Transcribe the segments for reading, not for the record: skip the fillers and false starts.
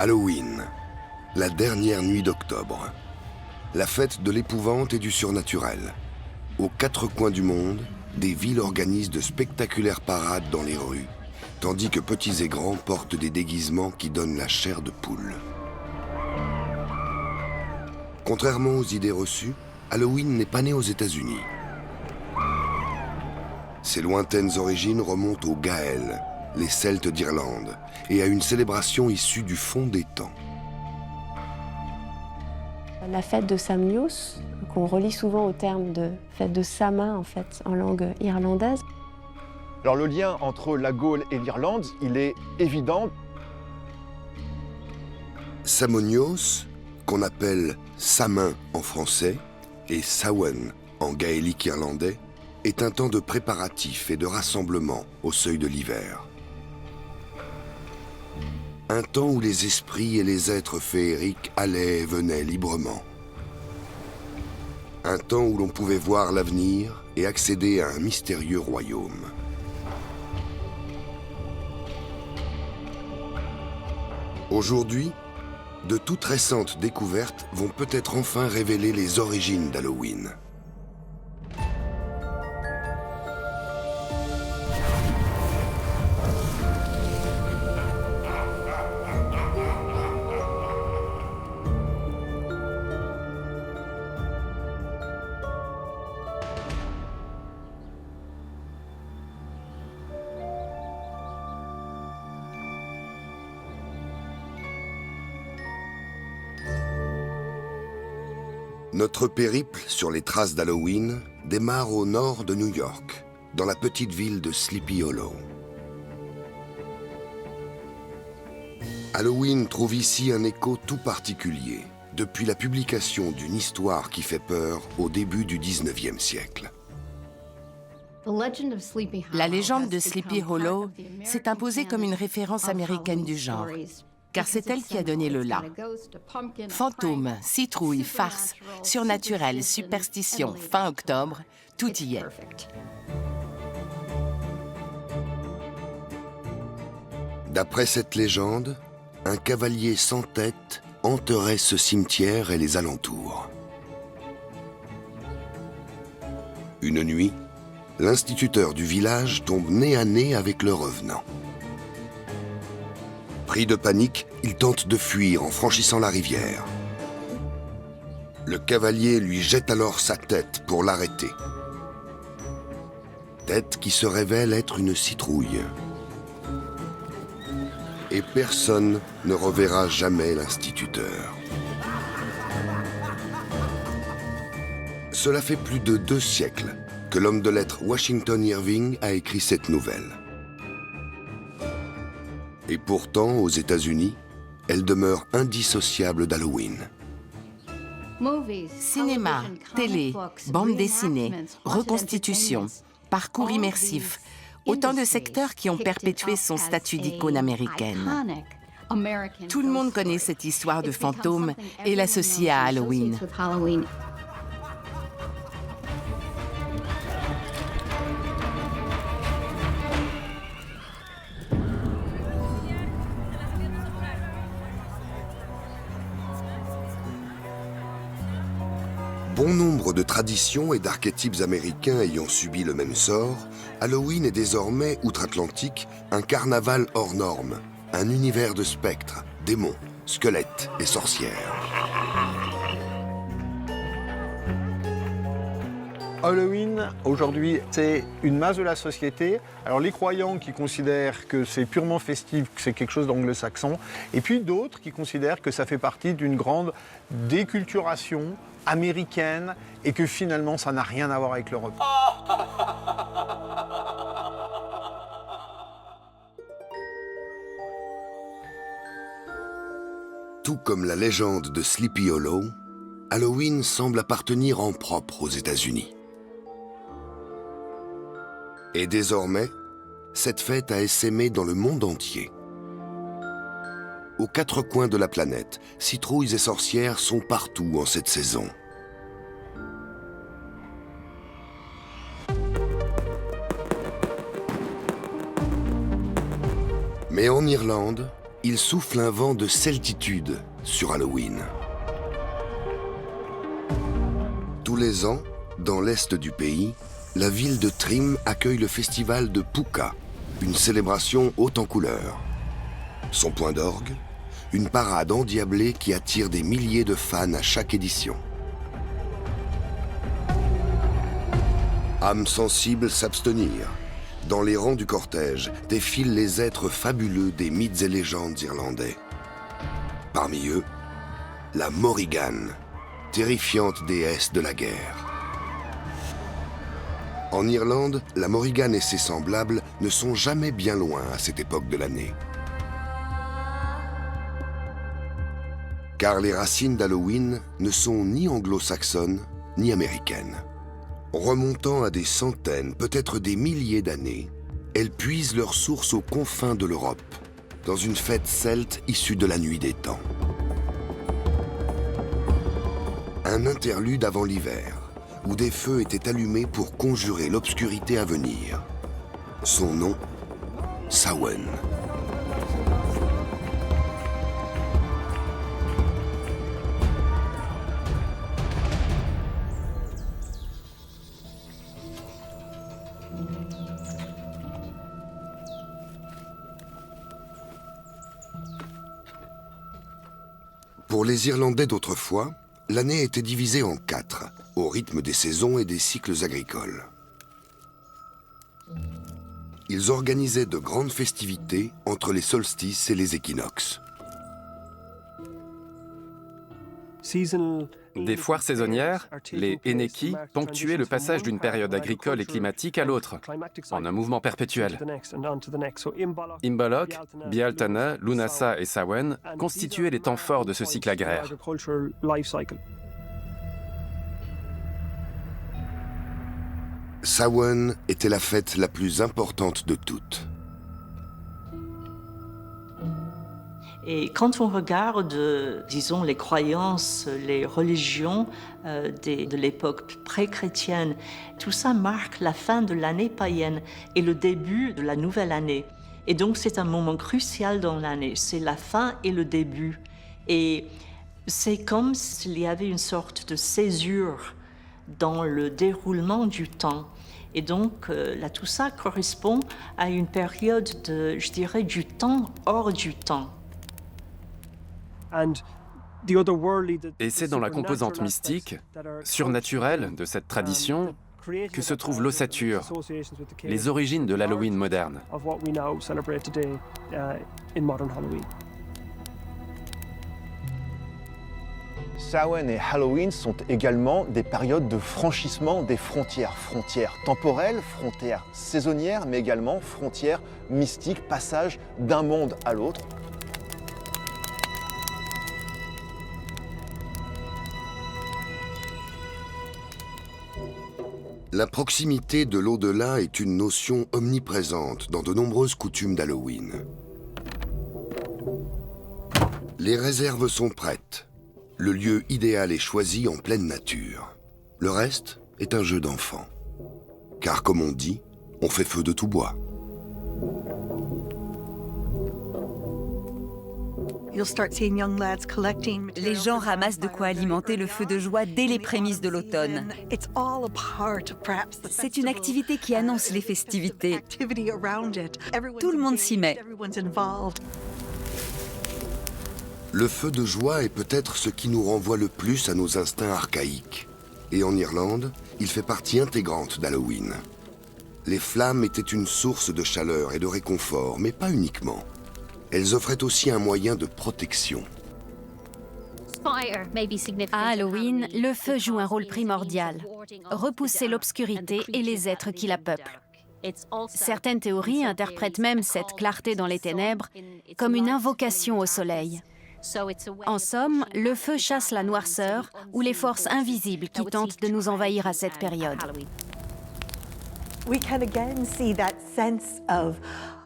Halloween, la dernière nuit d'octobre. La fête de l'épouvante et du surnaturel. Aux quatre coins du monde, des villes organisent de spectaculaires parades dans les rues, tandis que petits et grands portent des déguisements qui donnent la chair de poule. Contrairement aux idées reçues, Halloween n'est pas né aux États-Unis. Ses lointaines origines remontent aux Gaëls, les Celtes d'Irlande, et à une célébration issue du fond des temps. La fête de Samhain, qu'on relie souvent au terme de fête de Samhain en fait, en langue irlandaise. Alors le lien entre la Gaule et l'Irlande, il est évident. Samonios, qu'on appelle Samhain en français et Samhain en gaélique irlandais, est un temps de préparatifs et de rassemblement au seuil de l'hiver. Un temps où les esprits et les êtres féeriques allaient et venaient librement. Un temps où l'on pouvait voir l'avenir et accéder à un mystérieux royaume. Aujourd'hui, de toutes récentes découvertes vont peut-être enfin révéler les origines d'Halloween. Notre périple sur les traces d'Halloween démarre au nord de New York, dans la petite ville de Sleepy Hollow. Halloween trouve ici un écho tout particulier, depuis la publication d'une histoire qui fait peur au début du XIXe siècle. La légende de Sleepy Hollow s'est imposée comme une référence américaine du genre, car c'est elle qui a donné le là. Fantômes, citrouilles, farces, surnaturel, superstition, fin octobre, tout y est. D'après cette légende, un cavalier sans tête hanterait ce cimetière et les alentours. Une nuit, l'instituteur du village tombe nez à nez avec le revenant. Pris de panique, il tente de fuir en franchissant la rivière. Le cavalier lui jette alors sa tête pour l'arrêter. Tête qui se révèle être une citrouille. Et personne ne reverra jamais l'instituteur. Cela fait plus de 2 siècles que l'homme de lettres Washington Irving a écrit cette nouvelle. Et pourtant, aux États-Unis, elle demeure indissociable d'Halloween. Cinéma, télé, bande dessinée, reconstitution, parcours immersif, autant de secteurs qui ont perpétué son statut d'icône américaine. Tout le monde connaît cette histoire de fantôme et l'associe à Halloween. Bon nombre de traditions et d'archétypes américains ayant subi le même sort, Halloween est désormais, outre-Atlantique, un carnaval hors norme, un univers de spectres, démons, squelettes et sorcières. Halloween, aujourd'hui, c'est une masse de la société. Alors les croyants qui considèrent que c'est purement festif, que c'est quelque chose d'anglo-saxon, et puis d'autres qui considèrent que ça fait partie d'une grande déculturation américaine et que finalement ça n'a rien à voir avec l'Europe. Tout comme la légende de Sleepy Hollow, Halloween semble appartenir en propre aux États-Unis. Et désormais, cette fête a essaimé dans le monde entier. Aux 4 coins de la planète, citrouilles et sorcières sont partout en cette saison. Mais en Irlande, il souffle un vent de celtitude sur Halloween. Tous les ans, dans l'est du pays, la ville de Trim accueille le festival de Puka, une célébration haute en couleurs. Son point d'orgue, une parade endiablée qui attire des milliers de fans à chaque édition. Âmes sensibles s'abstenir. Dans les rangs du cortège défilent les êtres fabuleux des mythes et légendes irlandais. Parmi eux, la Morrigan, terrifiante déesse de la guerre. En Irlande, la Morrigan et ses semblables ne sont jamais bien loin à cette époque de l'année. Car les racines d'Halloween ne sont ni anglo-saxonnes ni américaines. Remontant à des centaines, peut-être des milliers d'années, elles puisent leur source aux confins de l'Europe, dans une fête celte issue de la nuit des temps. Un interlude avant l'hiver, où des feux étaient allumés pour conjurer l'obscurité à venir. Son nom, Samhain. Pour les Irlandais d'autrefois, l'année était divisée en 4, au rythme des saisons et des cycles agricoles. Ils organisaient de grandes festivités entre les solstices et les équinoxes. Des foires saisonnières, les Eneki, ponctuaient le passage d'une période agricole et climatique à l'autre, en un mouvement perpétuel. Imbolc, Bealtaine, Lunasa et Samhain constituaient les temps forts de ce cycle agraire. Samhain était la fête la plus importante de toutes. Et quand on regarde, disons, les croyances, les religions de l'époque pré-chrétienne, tout ça marque la fin de l'année païenne et le début de la nouvelle année. Et donc c'est un moment crucial dans l'année, c'est la fin et le début. Et c'est comme s'il y avait une sorte de césure dans le déroulement du temps. Et donc là, tout ça correspond à une période de, je dirais, du temps hors du temps. Et c'est dans la composante mystique, surnaturelle de cette tradition, que se trouve l'ossature, les origines de l'Halloween moderne. Samhain et Halloween sont également des périodes de franchissement des frontières. Frontières temporelles, frontières saisonnières, mais également frontières mystiques, passage d'un monde à l'autre. La proximité de l'au-delà est une notion omniprésente dans de nombreuses coutumes d'Halloween. Les réserves sont prêtes. Le lieu idéal est choisi en pleine nature. Le reste est un jeu d'enfant. Car comme on dit, on fait feu de tout bois. Les gens ramassent de quoi alimenter le feu de joie dès les prémices de l'automne. C'est une activité qui annonce les festivités. Tout le monde s'y met. Le feu de joie est peut-être ce qui nous renvoie le plus à nos instincts archaïques. Et en Irlande, il fait partie intégrante d'Halloween. Les flammes étaient une source de chaleur et de réconfort, mais pas uniquement. Elles offraient aussi un moyen de protection. À Halloween, le feu joue un rôle primordial. Repousser l'obscurité et les êtres qui la peuplent. Certaines théories interprètent même cette clarté dans les ténèbres comme une invocation au soleil. En somme, le feu chasse la noirceur ou les forces invisibles qui tentent de nous envahir à cette période.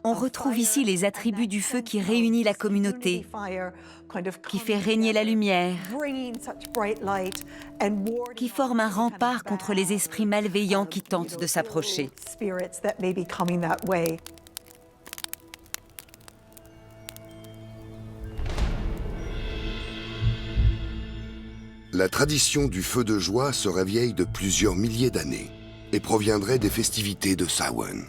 On retrouve ici les attributs du feu qui réunit la communauté, qui fait régner la lumière, qui forme un rempart contre les esprits malveillants qui tentent de s'approcher. La tradition du feu de joie serait vieille de plusieurs milliers d'années et proviendrait des festivités de Samhain.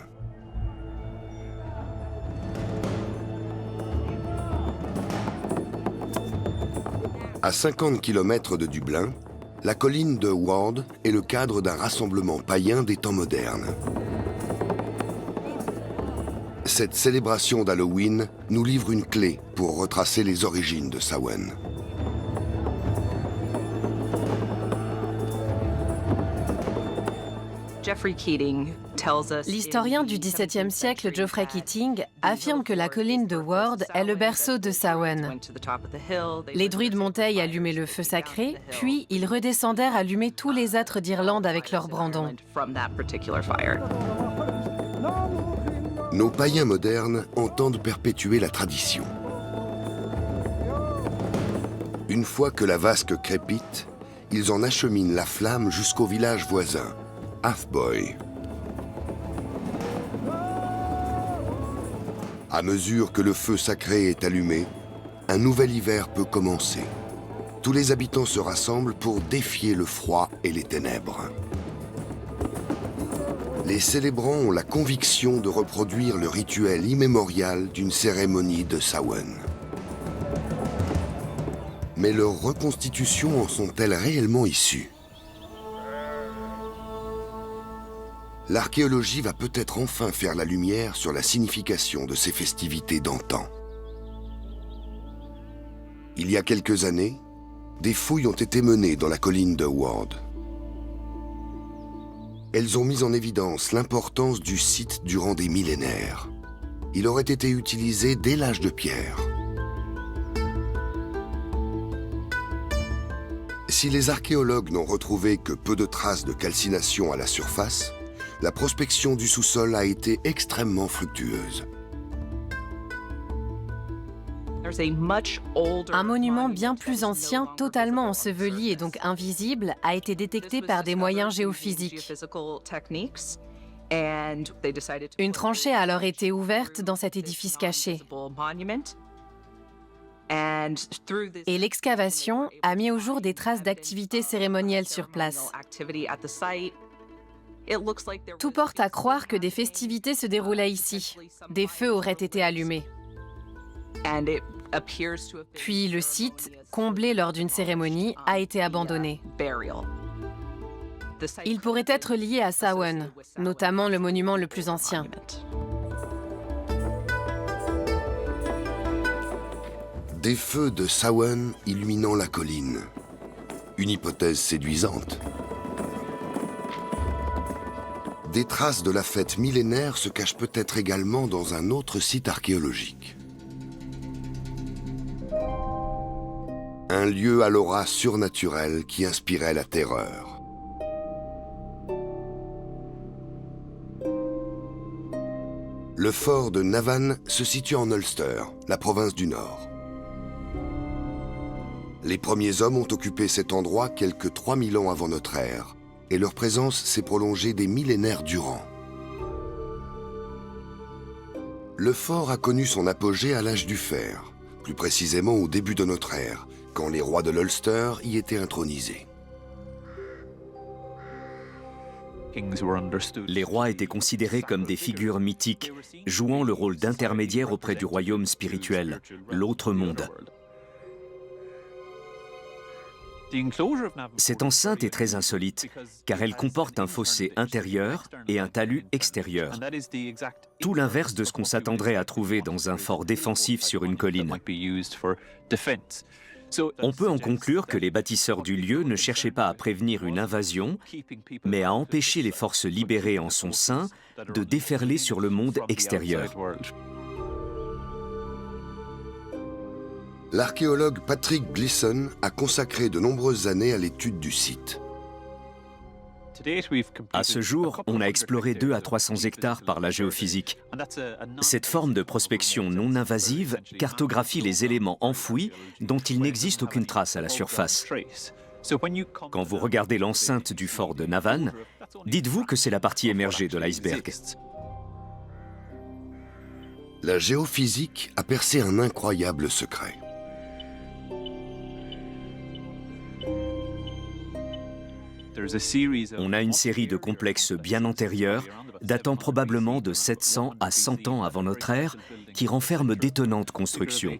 À 50 km de Dublin, la colline de Ward est le cadre d'un rassemblement païen des temps modernes. Cette célébration d'Halloween nous livre une clé pour retracer les origines de Samhain. L'historien du XVIIe siècle, Geoffrey Keating, affirme que la colline de Ward est le berceau de Samhain. Les druides montaient y allumer le feu sacré, puis ils redescendèrent allumer tous les âtres d'Irlande avec leurs brandons. Nos païens modernes entendent perpétuer la tradition. Une fois que la vasque crépite, ils en acheminent la flamme jusqu'au village voisin, Athboy. À mesure que le feu sacré est allumé, un nouvel hiver peut commencer. Tous les habitants se rassemblent pour défier le froid et les ténèbres. Les célébrants ont la conviction de reproduire le rituel immémorial d'une cérémonie de Samhain. Mais leurs reconstitutions en sont-elles réellement issues? L'archéologie va peut-être enfin faire la lumière sur la signification de ces festivités d'antan. Il y a quelques années, des fouilles ont été menées dans la colline de Ward. Elles ont mis en évidence l'importance du site durant des millénaires. Il aurait été utilisé dès l'âge de pierre. Si les archéologues n'ont retrouvé que peu de traces de calcination à la surface, la prospection du sous-sol a été extrêmement fructueuse. Un monument bien plus ancien, totalement enseveli et donc invisible, a été détecté par des moyens géophysiques. Une tranchée a alors été ouverte dans cet édifice caché. Et l'excavation a mis au jour des traces d'activités cérémonielles sur place. Tout porte à croire que des festivités se déroulaient ici. Des feux auraient été allumés. Puis le site, comblé lors d'une cérémonie, a été abandonné. Il pourrait être lié à Samhain, notamment le monument le plus ancien. Des feux de Samhain illuminant la colline. Une hypothèse séduisante. Des traces de la fête millénaire se cachent peut-être également dans un autre site archéologique. Un lieu à l'aura surnaturelle qui inspirait la terreur. Le fort de Navan se situe en Ulster, la province du Nord. Les premiers hommes ont occupé cet endroit quelques 3000 ans avant notre ère, et leur présence s'est prolongée des millénaires durant. Le fort a connu son apogée à l'âge du fer, plus précisément au début de notre ère, quand les rois de l'Ulster y étaient intronisés. Les rois étaient considérés comme des figures mythiques, jouant le rôle d'intermédiaire auprès du royaume spirituel, l'autre monde. Cette enceinte est très insolite, car elle comporte un fossé intérieur et un talus extérieur. Tout l'inverse de ce qu'on s'attendrait à trouver dans un fort défensif sur une colline. On peut en conclure que les bâtisseurs du lieu ne cherchaient pas à prévenir une invasion, mais à empêcher les forces libérées en son sein de déferler sur le monde extérieur. L'archéologue Patrick Gleeson a consacré de nombreuses années à l'étude du site. À ce jour, on a exploré 200 à 300 hectares par la géophysique. Cette forme de prospection non invasive cartographie les éléments enfouis dont il n'existe aucune trace à la surface. Quand vous regardez l'enceinte du fort de Navan, dites-vous que c'est la partie émergée de l'iceberg. La géophysique a percé un incroyable secret. On a une série de complexes bien antérieurs, datant probablement de 700 à 100 ans avant notre ère, qui renferment d'étonnantes constructions.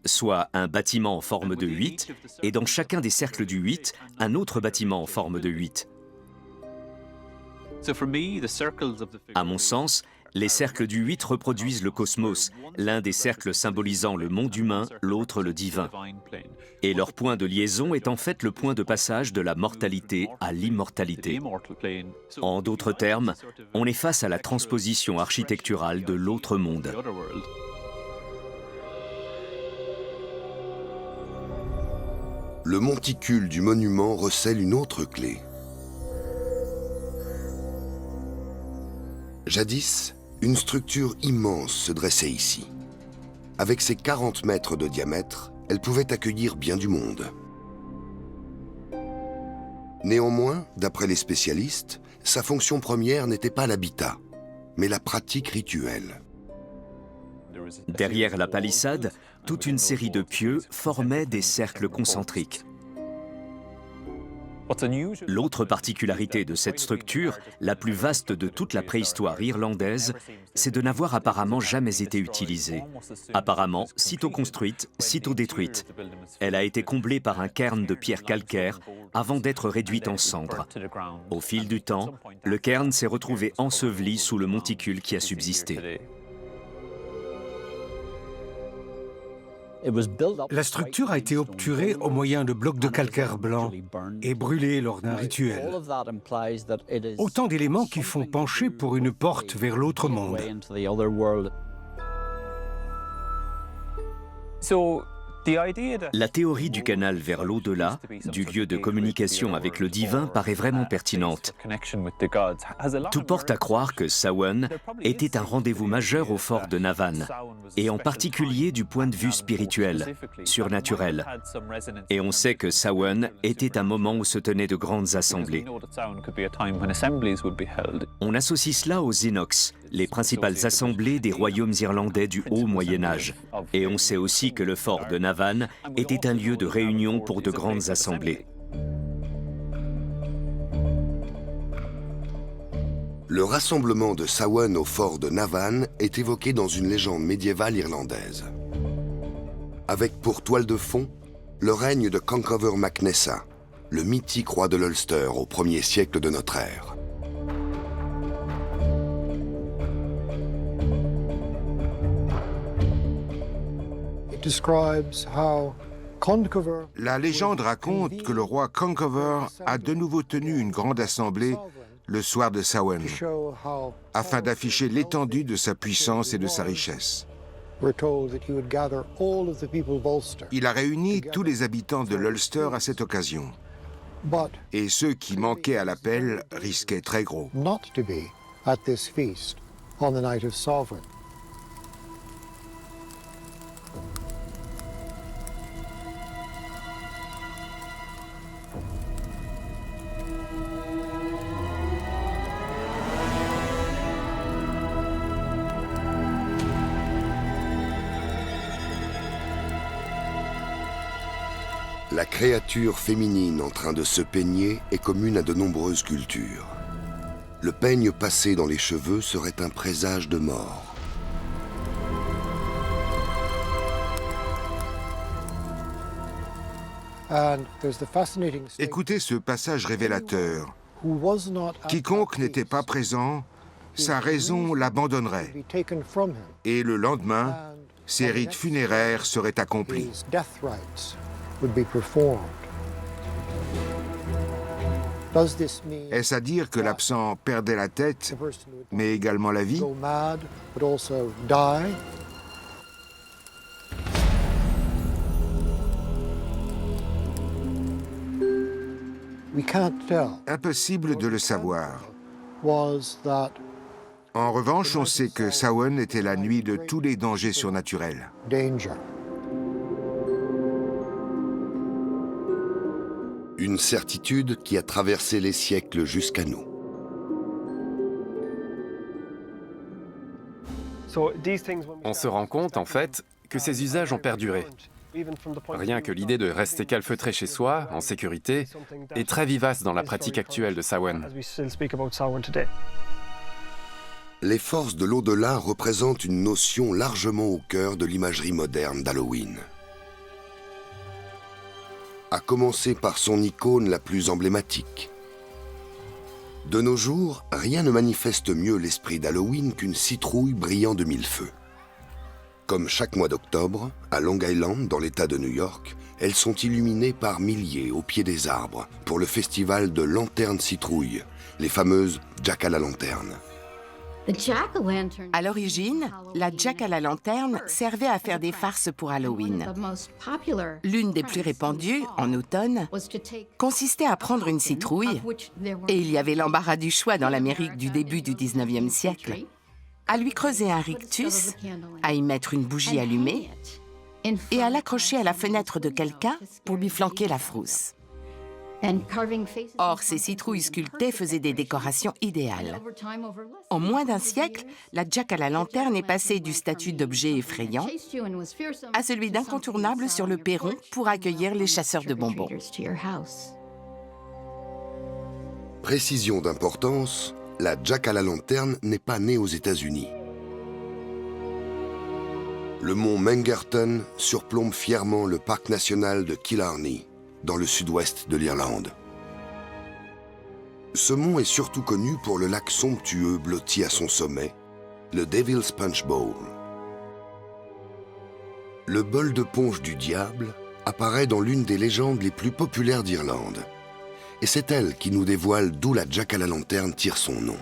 Soit un bâtiment en forme de 8, et dans chacun des cercles du 8, un autre bâtiment en forme de 8. À mon sens, les cercles du 8 reproduisent le cosmos, l'un des cercles symbolisant le monde humain, l'autre le divin. Et leur point de liaison est en fait le point de passage de la mortalité à l'immortalité. En d'autres termes, on est face à la transposition architecturale de l'autre monde. Le monticule du monument recèle une autre clé. Jadis, une structure immense se dressait ici. Avec ses 40 mètres de diamètre, elle pouvait accueillir bien du monde. Néanmoins, d'après les spécialistes, sa fonction première n'était pas l'habitat, mais la pratique rituelle. Derrière la palissade, toute une série de pieux formait des cercles concentriques. L'autre particularité de cette structure, la plus vaste de toute la préhistoire irlandaise, c'est de n'avoir apparemment jamais été utilisée. Apparemment, sitôt construite, sitôt détruite. Elle a été comblée par un cairn de pierre calcaire avant d'être réduite en cendres. Au fil du temps, le cairn s'est retrouvé enseveli sous le monticule qui a subsisté. La structure a été obturée au moyen de blocs de calcaire blanc et brûlée lors d'un rituel. Autant d'éléments qui font pencher pour une porte vers l'autre monde. La théorie du canal vers l'au-delà, du lieu de communication avec le divin, paraît vraiment pertinente. Tout porte à croire que Samhain était un rendez-vous majeur au fort de Navan, et en particulier du point de vue spirituel, surnaturel. Et on sait que Samhain était un moment où se tenaient de grandes assemblées. On associe cela aux Inox, les principales assemblées des royaumes irlandais du Haut Moyen-Âge. Et on sait aussi que le fort de Navan était un lieu de réunion pour de grandes assemblées. Le rassemblement de Samhain au fort de Navan est évoqué dans une légende médiévale irlandaise. Avec pour toile de fond le règne de Conchobar mac Nessa, le mythique roi de l'Ulster au 1er siècle de notre ère. La légende raconte que le roi Conchobar a de nouveau tenu une grande assemblée le soir de Samhain, afin d'afficher l'étendue de sa puissance et de sa richesse. Il a réuni tous les habitants de l'Ulster à cette occasion. Et ceux qui manquaient à l'appel risquaient très gros. La créature féminine en train de se peigner est commune à de nombreuses cultures. Le peigne passé dans les cheveux serait un présage de mort. Écoutez ce passage révélateur. Quiconque n'était pas présent, sa raison l'abandonnerait. Et le lendemain, ses rites funéraires seraient accomplis. Est-ce à dire que l'absent perdait la tête, mais également la vie? Impossible de le savoir. En revanche, on sait que Samhain était la nuit de tous les dangers surnaturels. Une certitude qui a traversé les siècles jusqu'à nous. On se rend compte, en fait, que ces usages ont perduré. Rien que l'idée de rester calfeutré chez soi, en sécurité, est très vivace dans la pratique actuelle de Samhain. Les forces de l'au-delà représentent une notion largement au cœur de l'imagerie moderne d'Halloween. À commencer par son icône la plus emblématique. De nos jours, rien ne manifeste mieux l'esprit d'Halloween qu'une citrouille brillant de mille feux. Comme chaque mois d'octobre, à Long Island, dans l'État de New York, elles sont illuminées par milliers au pied des arbres pour le festival de lanternes citrouilles, les fameuses Jack-à-la-lanterne. À l'origine, la Jack-à-la-lanterne servait à faire des farces pour Halloween. L'une des plus répandues, en automne, consistait à prendre une citrouille, et il y avait l'embarras du choix dans l'Amérique du début du 19e siècle, à lui creuser un rictus, à y mettre une bougie allumée, et à l'accrocher à la fenêtre de quelqu'un pour lui flanquer la frousse. Or, ces citrouilles sculptées faisaient des décorations idéales. En moins d'un siècle, la Jack-à-la-lanterne est passée du statut d'objet effrayant à celui d'incontournable sur le perron pour accueillir les chasseurs de bonbons. Précision d'importance, la Jack-à-la-lanterne n'est pas née aux États-Unis. Le mont Mangerton surplombe fièrement le parc national de Killarney, dans le sud-ouest de l'Irlande. Ce mont est surtout connu pour le lac somptueux blotti à son sommet, le Devil's Punch Bowl. Le bol de punch du diable apparaît dans l'une des légendes les plus populaires d'Irlande. Et c'est elle qui nous dévoile d'où la Jack-à-la-lanterne tire son nom.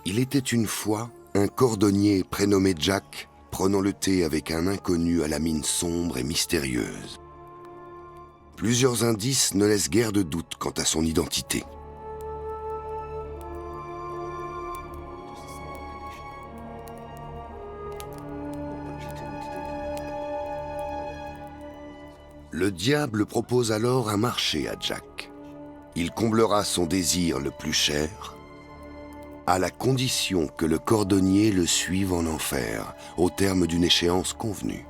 Il était une fois un cordonnier prénommé Jack, prenant le thé avec un inconnu à la mine sombre et mystérieuse. Plusieurs indices ne laissent guère de doute quant à son identité. Le diable propose alors un marché à Jack. Il comblera son désir le plus cher, à la condition que le cordonnier le suive en enfer, au terme d'une échéance convenue.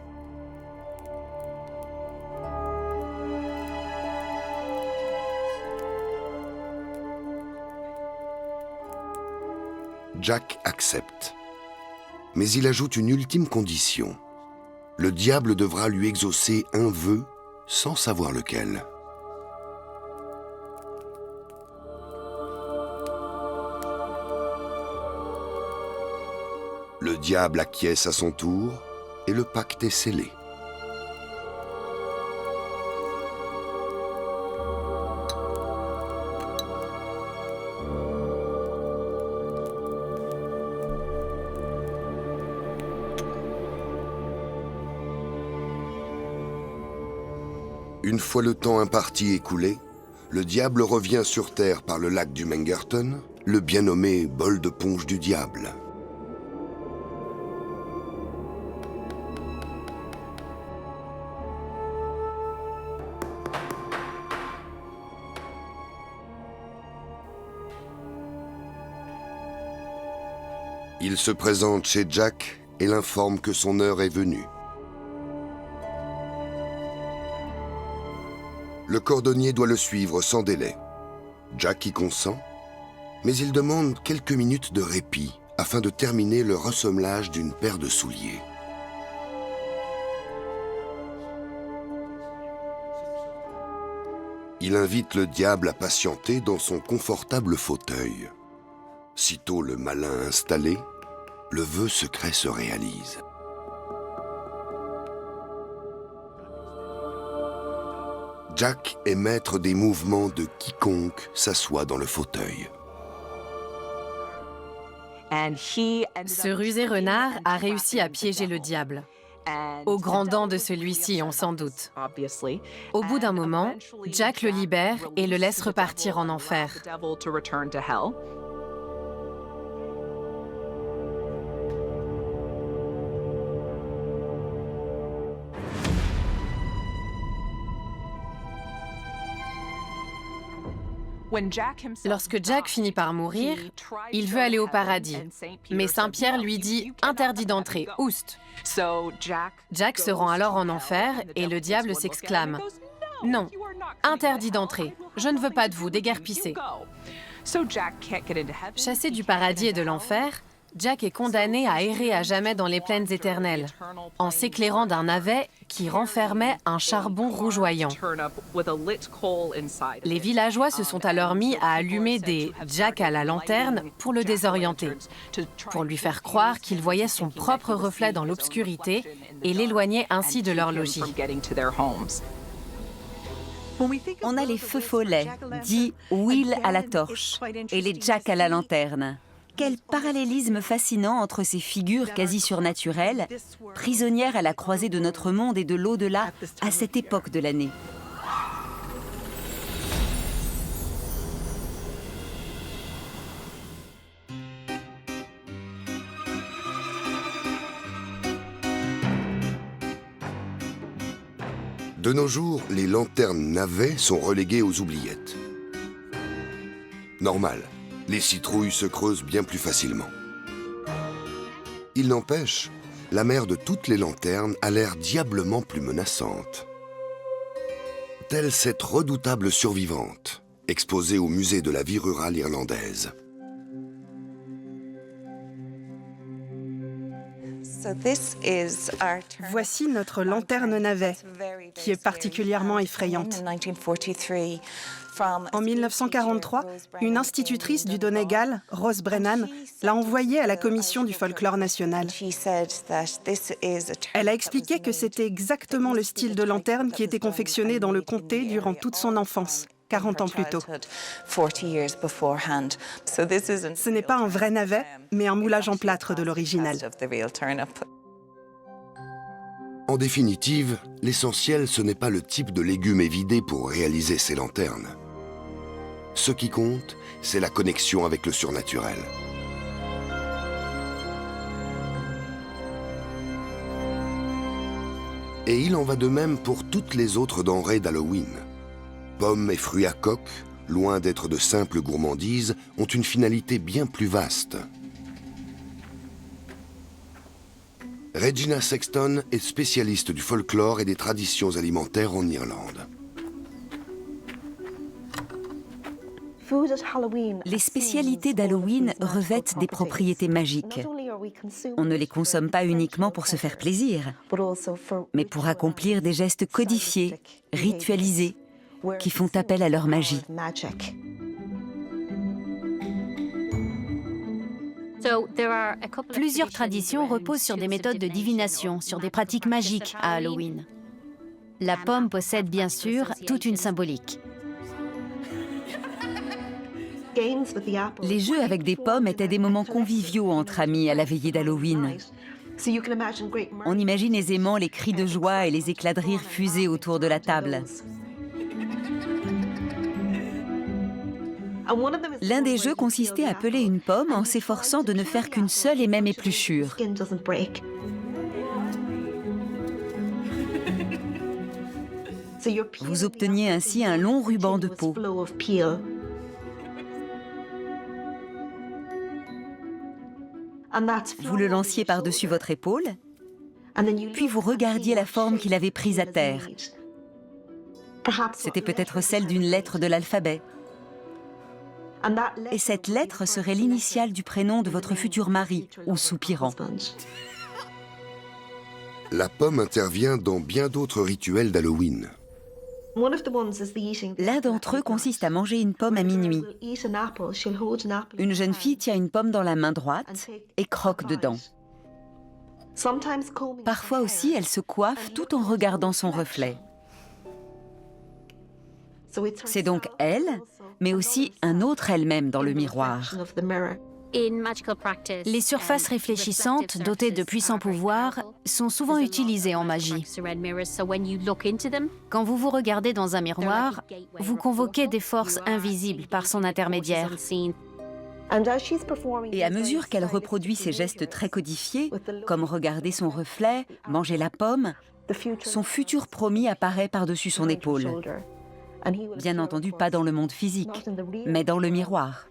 Jack accepte, mais il ajoute une ultime condition. Le diable devra lui exaucer un vœu sans savoir lequel. Le diable acquiesce à son tour et le pacte est scellé. Une fois le temps imparti écoulé, le diable revient sur Terre par le lac du Mangerton, le bien nommé bol de punch du diable. Il se présente chez Jack et l'informe que son heure est venue. Le cordonnier doit le suivre sans délai. Jack y consent, mais il demande quelques minutes de répit afin de terminer le ressemblage d'une paire de souliers. Il invite le diable à patienter dans son confortable fauteuil. Sitôt le malin installé, le vœu secret se réalise. Jack est maître des mouvements de quiconque s'assoit dans le fauteuil. Ce rusé renard a réussi à piéger le diable. Aux grands dents de celui-ci, on s'en doute. Au bout d'un moment, Jack le libère et le laisse repartir en enfer. Lorsque Jack finit par mourir, il veut aller au paradis. Mais Saint-Pierre lui dit « interdit d'entrer, oust !» Jack se rend alors en enfer et le diable s'exclame « Non, interdit d'entrer, je ne veux pas de vous, déguerpissez !» Chassé du paradis et de l'enfer, Jack est condamné à errer à jamais dans les plaines éternelles, en s'éclairant d'un navet qui renfermait un charbon rougeoyant. Les villageois se sont alors mis à allumer des Jack à la lanterne pour le désorienter, pour lui faire croire qu'il voyait son propre reflet dans l'obscurité et l'éloigner ainsi de leur logis. On a les feux follets, dits Will à la torche, et les Jack à la lanterne. Quel parallélisme fascinant entre ces figures quasi surnaturelles, prisonnières à la croisée de notre monde et de l'au-delà à cette époque de l'année. De nos jours, les lanternes navets sont reléguées aux oubliettes. Normal, les citrouilles se creusent bien plus facilement. Il n'empêche, la mère de toutes les lanternes a l'air diablement plus menaçante. Telle cette redoutable survivante, exposée au musée de la vie rurale irlandaise. Voici notre lanterne navet, qui est particulièrement effrayante. En 1943, une institutrice du Donegal, Rose Brennan, l'a envoyée à la Commission du folklore national. Elle a expliqué que c'était exactement le style de lanterne qui était confectionné dans le comté durant toute son enfance. 40 ans plus tôt. Ce n'est pas un vrai navet, mais un moulage en plâtre de l'original. En définitive, l'essentiel, ce n'est pas le type de légumes évidé pour réaliser ces lanternes. Ce qui compte, c'est la connexion avec le surnaturel. Et il en va de même pour toutes les autres denrées d'Halloween. Pommes et fruits à coque, loin d'être de simples gourmandises, ont une finalité bien plus vaste. Regina Sexton est spécialiste du folklore et des traditions alimentaires en Irlande. Les spécialités d'Halloween revêtent des propriétés magiques. On ne les consomme pas uniquement pour se faire plaisir, mais pour accomplir des gestes codifiés, ritualisés, qui font appel à leur magie. Plusieurs traditions reposent sur des méthodes de divination, sur des pratiques magiques à Halloween. La pomme possède bien sûr toute une symbolique. Les jeux avec des pommes étaient des moments conviviaux entre amis à la veillée d'Halloween. On imagine aisément les cris de joie et les éclats de rire fusés autour de la table. L'un des jeux consistait à peler une pomme en s'efforçant de ne faire qu'une seule et même épluchure. Vous obteniez ainsi un long ruban de peau. Vous le lanciez par-dessus votre épaule, puis vous regardiez la forme qu'il avait prise à terre. C'était peut-être celle d'une lettre de l'alphabet. Et cette lettre serait l'initiale du prénom de votre futur mari, ou soupirant. La pomme intervient dans bien d'autres rituels d'Halloween. L'un d'entre eux consiste à manger une pomme à minuit. Une jeune fille tient une pomme dans la main droite et croque dedans. Parfois aussi, elle se coiffe tout en regardant son reflet. C'est donc elle, mais aussi un autre elle-même dans le miroir. Les surfaces réfléchissantes, dotées de puissants pouvoirs, sont souvent utilisées en magie. Quand vous vous regardez dans un miroir, vous convoquez des forces invisibles par son intermédiaire. Et à mesure qu'elle reproduit ces gestes très codifiés, comme regarder son reflet, manger la pomme, son futur promis apparaît par-dessus son épaule. Bien entendu, pas dans le monde physique, mais dans le miroir.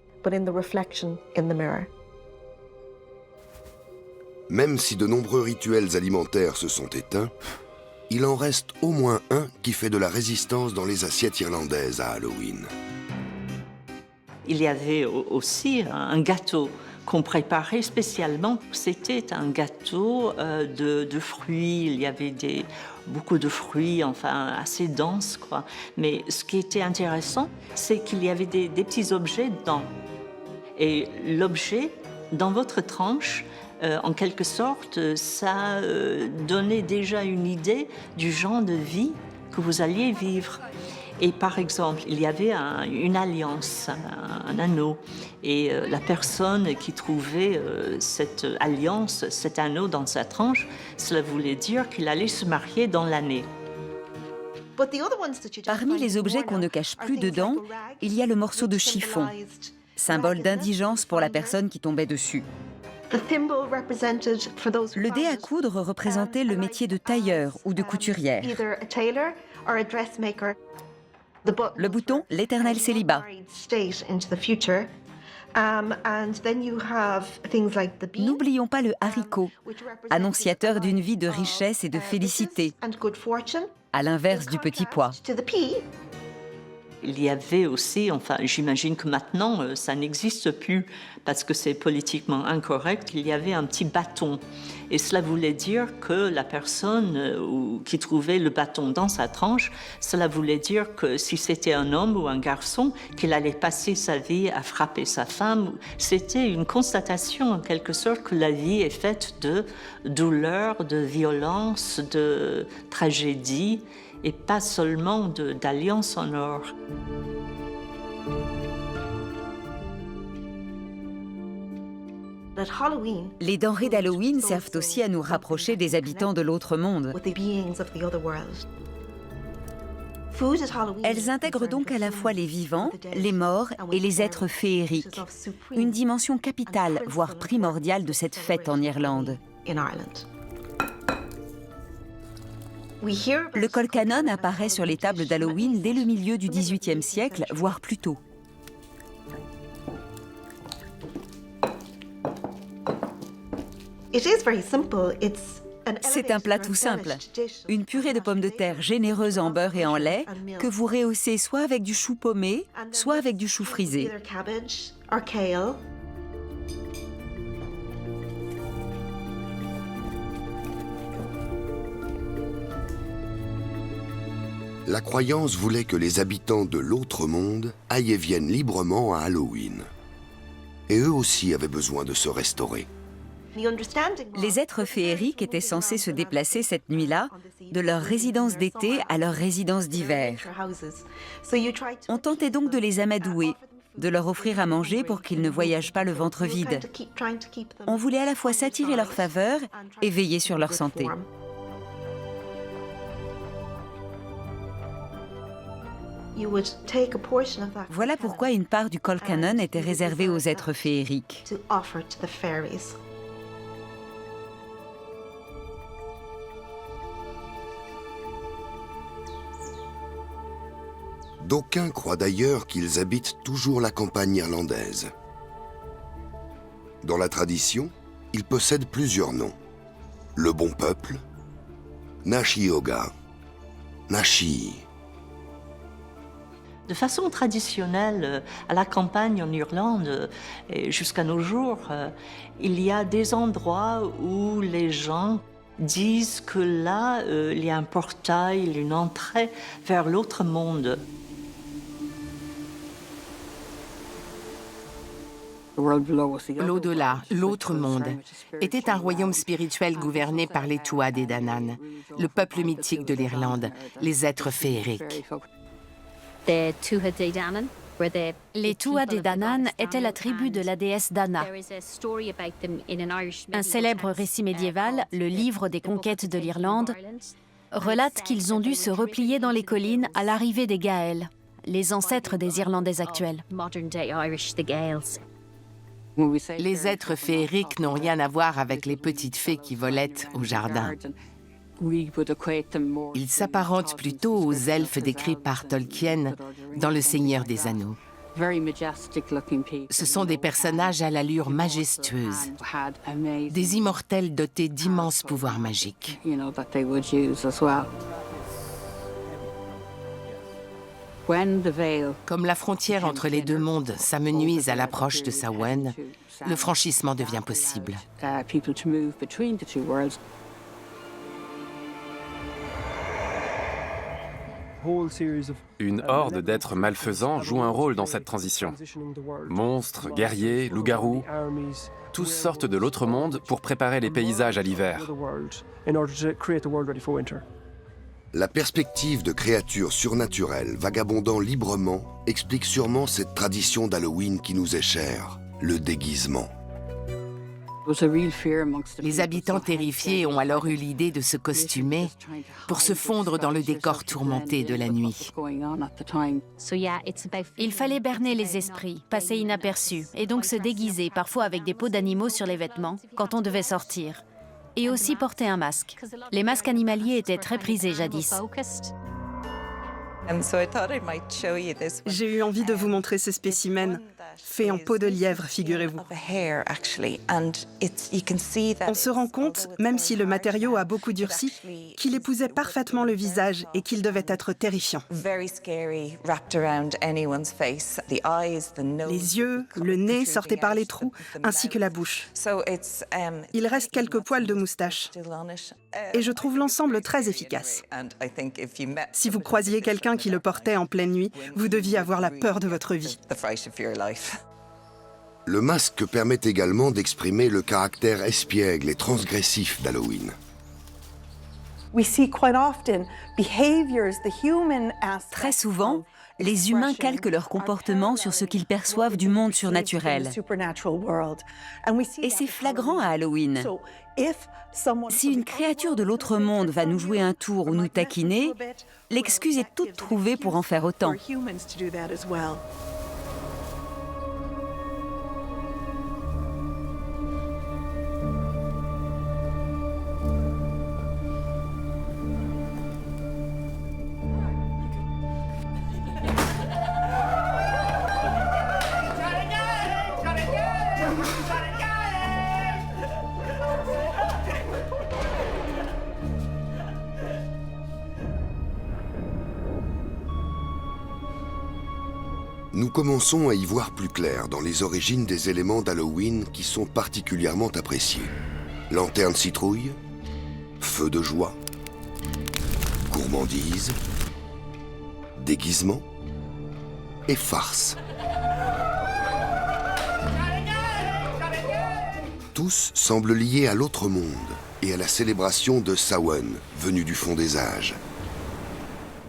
Même si de nombreux rituels alimentaires se sont éteints, il en reste au moins un qui fait de la résistance dans les assiettes irlandaises à Halloween. Il y avait aussi un gâteau qu'on préparait spécialement. C'était un gâteau de fruits. Il y avait beaucoup de fruits, enfin assez denses, quoi. Mais ce qui était intéressant, c'est qu'il y avait des petits objets dedans. Et l'objet, dans votre tranche, en quelque sorte, ça donnait déjà une idée du genre de vie que vous alliez vivre. Et par exemple, il y avait une alliance, un anneau. Et la personne qui trouvait cette alliance, cet anneau dans sa tranche, cela voulait dire qu'il allait se marier dans l'année. Parmi les objets qu'on ne cache plus dedans, il y a le morceau de chiffon, symbole d'indigence pour la personne qui tombait dessus. Le dé à coudre représentait le métier de tailleur ou de couturière. Le bouton, l'éternel célibat. N'oublions pas le haricot, annonciateur d'une vie de richesse et de félicité, à l'inverse du petit pois. Il y avait aussi, enfin j'imagine que maintenant ça n'existe plus parce que c'est politiquement incorrect, il y avait un petit bâton. Et cela voulait dire que la personne qui trouvait le bâton dans sa tranche, cela voulait dire que si c'était un homme ou un garçon, qu'il allait passer sa vie à frapper sa femme. C'était une constatation en quelque sorte que la vie est faite de douleur, de violence, de tragédie, et pas seulement d'alliances en or. Les denrées d'Halloween servent aussi à nous rapprocher des habitants de l'autre monde. Elles intègrent donc à la fois les vivants, les morts et les êtres féeriques. Une dimension capitale, voire primordiale de cette fête en Irlande. Le colcanon apparaît sur les tables d'Halloween dès le milieu du XVIIIe siècle, voire plus tôt. C'est un plat tout simple, une purée de pommes de terre généreuse en beurre et en lait que vous rehaussez soit avec du chou paumé, soit avec du chou frisé. La croyance voulait que les habitants de l'autre monde aillent et viennent librement à Halloween. Et eux aussi avaient besoin de se restaurer. Les êtres féeriques étaient censés se déplacer cette nuit-là de leur résidence d'été à leur résidence d'hiver. On tentait donc de les amadouer, de leur offrir à manger pour qu'ils ne voyagent pas le ventre vide. On voulait à la fois s'attirer leur faveur et veiller sur leur santé. Voilà pourquoi une part du colcanon était réservée aux êtres féeriques. D'aucuns croient d'ailleurs qu'ils habitent toujours la campagne irlandaise. Dans la tradition, ils possèdent plusieurs noms. Le bon peuple, Nashi-Oga, Nashi. De façon traditionnelle, à la campagne en Irlande, et jusqu'à nos jours, il y a des endroits où les gens disent que là, il y a un portail, une entrée vers l'autre monde. L'au-delà, l'autre monde, était un royaume spirituel gouverné par les Tuatha Dé Danann, le peuple mythique de l'Irlande, les êtres féeriques. Les Tuatha Dé Danann étaient la tribu de la déesse Dana. Un célèbre récit médiéval, le Livre des conquêtes de l'Irlande, relate qu'ils ont dû se replier dans les collines à l'arrivée des Gaëls, les ancêtres des Irlandais actuels. Les êtres féeriques n'ont rien à voir avec les petites fées qui volaient au jardin. Ils s'apparentent plutôt aux elfes décrits par Tolkien dans Le Seigneur des Anneaux. Ce sont des personnages à l'allure majestueuse, des immortels dotés d'immenses pouvoirs magiques. Comme la frontière entre les deux mondes s'amenuise à l'approche de Samhain, le franchissement devient possible. Une horde d'êtres malfaisants joue un rôle dans cette transition. Monstres, guerriers, loups-garous, tous sortent de l'autre monde pour préparer les paysages à l'hiver. La perspective de créatures surnaturelles vagabondant librement explique sûrement cette tradition d'Halloween qui nous est chère, le déguisement. Les habitants terrifiés ont alors eu l'idée de se costumer pour se fondre dans le décor tourmenté de la nuit. Il fallait berner les esprits, passer inaperçus, et donc se déguiser, parfois avec des peaux d'animaux sur les vêtements, quand on devait sortir. Et aussi porter un masque. Les masques animaliers étaient très prisés jadis. J'ai eu envie de vous montrer ce spécimen, fait en peau de lièvre, figurez-vous. On se rend compte, même si le matériau a beaucoup durci, qu'il épousait parfaitement le visage et qu'il devait être terrifiant. Les yeux, le nez sortaient par les trous, ainsi que la bouche. Il reste quelques poils de moustache. Et je trouve l'ensemble très efficace. Si vous croisiez quelqu'un qui le portait en pleine nuit, vous deviez avoir la peur de votre vie. Le masque permet également d'exprimer le caractère espiègle et transgressif d'Halloween. Très souvent, les humains calquent leur comportement sur ce qu'ils perçoivent du monde surnaturel. Et c'est flagrant à Halloween. Si une créature de l'autre monde va nous jouer un tour ou nous taquiner, l'excuse est toute trouvée pour en faire autant. Nous commençons à y voir plus clair dans les origines des éléments d'Halloween qui sont particulièrement appréciés. Lanterne citrouille, feu de joie, gourmandise, déguisement et farce. Tous semblent liés à l'autre monde et à la célébration de Samhain, venue du fond des âges.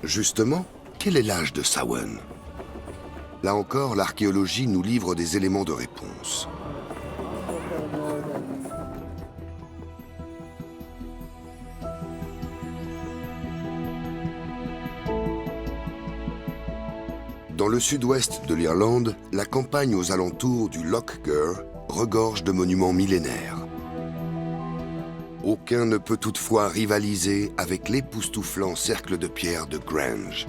Justement, quel est l'âge de Samhain ? Là encore, l'archéologie nous livre des éléments de réponse. Dans le sud-ouest de l'Irlande, la campagne aux alentours du Lough Gur regorge de monuments millénaires. Aucun ne peut toutefois rivaliser avec l'époustouflant cercle de pierre de Grange.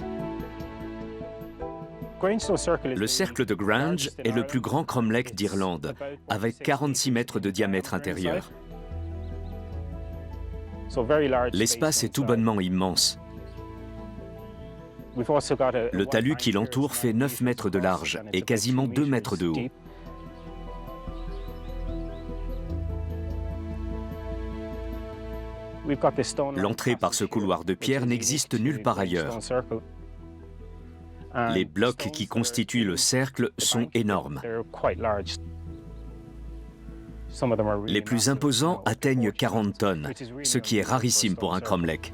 Le cercle de Grange est le plus grand cromlech d'Irlande, avec 46 mètres de diamètre intérieur. L'espace est tout bonnement immense. Le talus qui l'entoure fait 9 mètres de large et quasiment 2 mètres de haut. L'entrée par ce couloir de pierre n'existe nulle part ailleurs. Les blocs qui constituent le cercle sont énormes. Les plus imposants atteignent 40 tonnes, ce qui est rarissime pour un cromlech.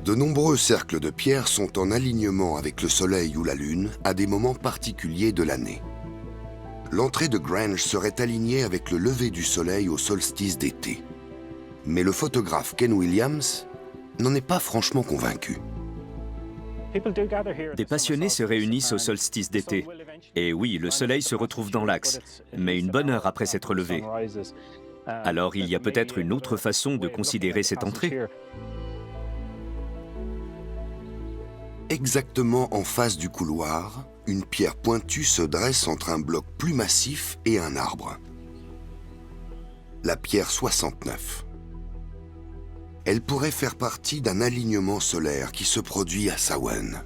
De nombreux cercles de pierre sont en alignement avec le soleil ou la lune à des moments particuliers de l'année. L'entrée de Grange serait alignée avec le lever du soleil au solstice d'été. Mais le photographe Ken Williams n'en est pas franchement convaincu. Des passionnés se réunissent au solstice d'été. Et oui, le soleil se retrouve dans l'axe, mais une bonne heure après s'être levé. Alors il y a peut-être une autre façon de considérer cette entrée. Exactement en face du couloir, une pierre pointue se dresse entre un bloc plus massif et un arbre. La pierre 69. Elle pourrait faire partie d'un alignement solaire qui se produit à Samhain.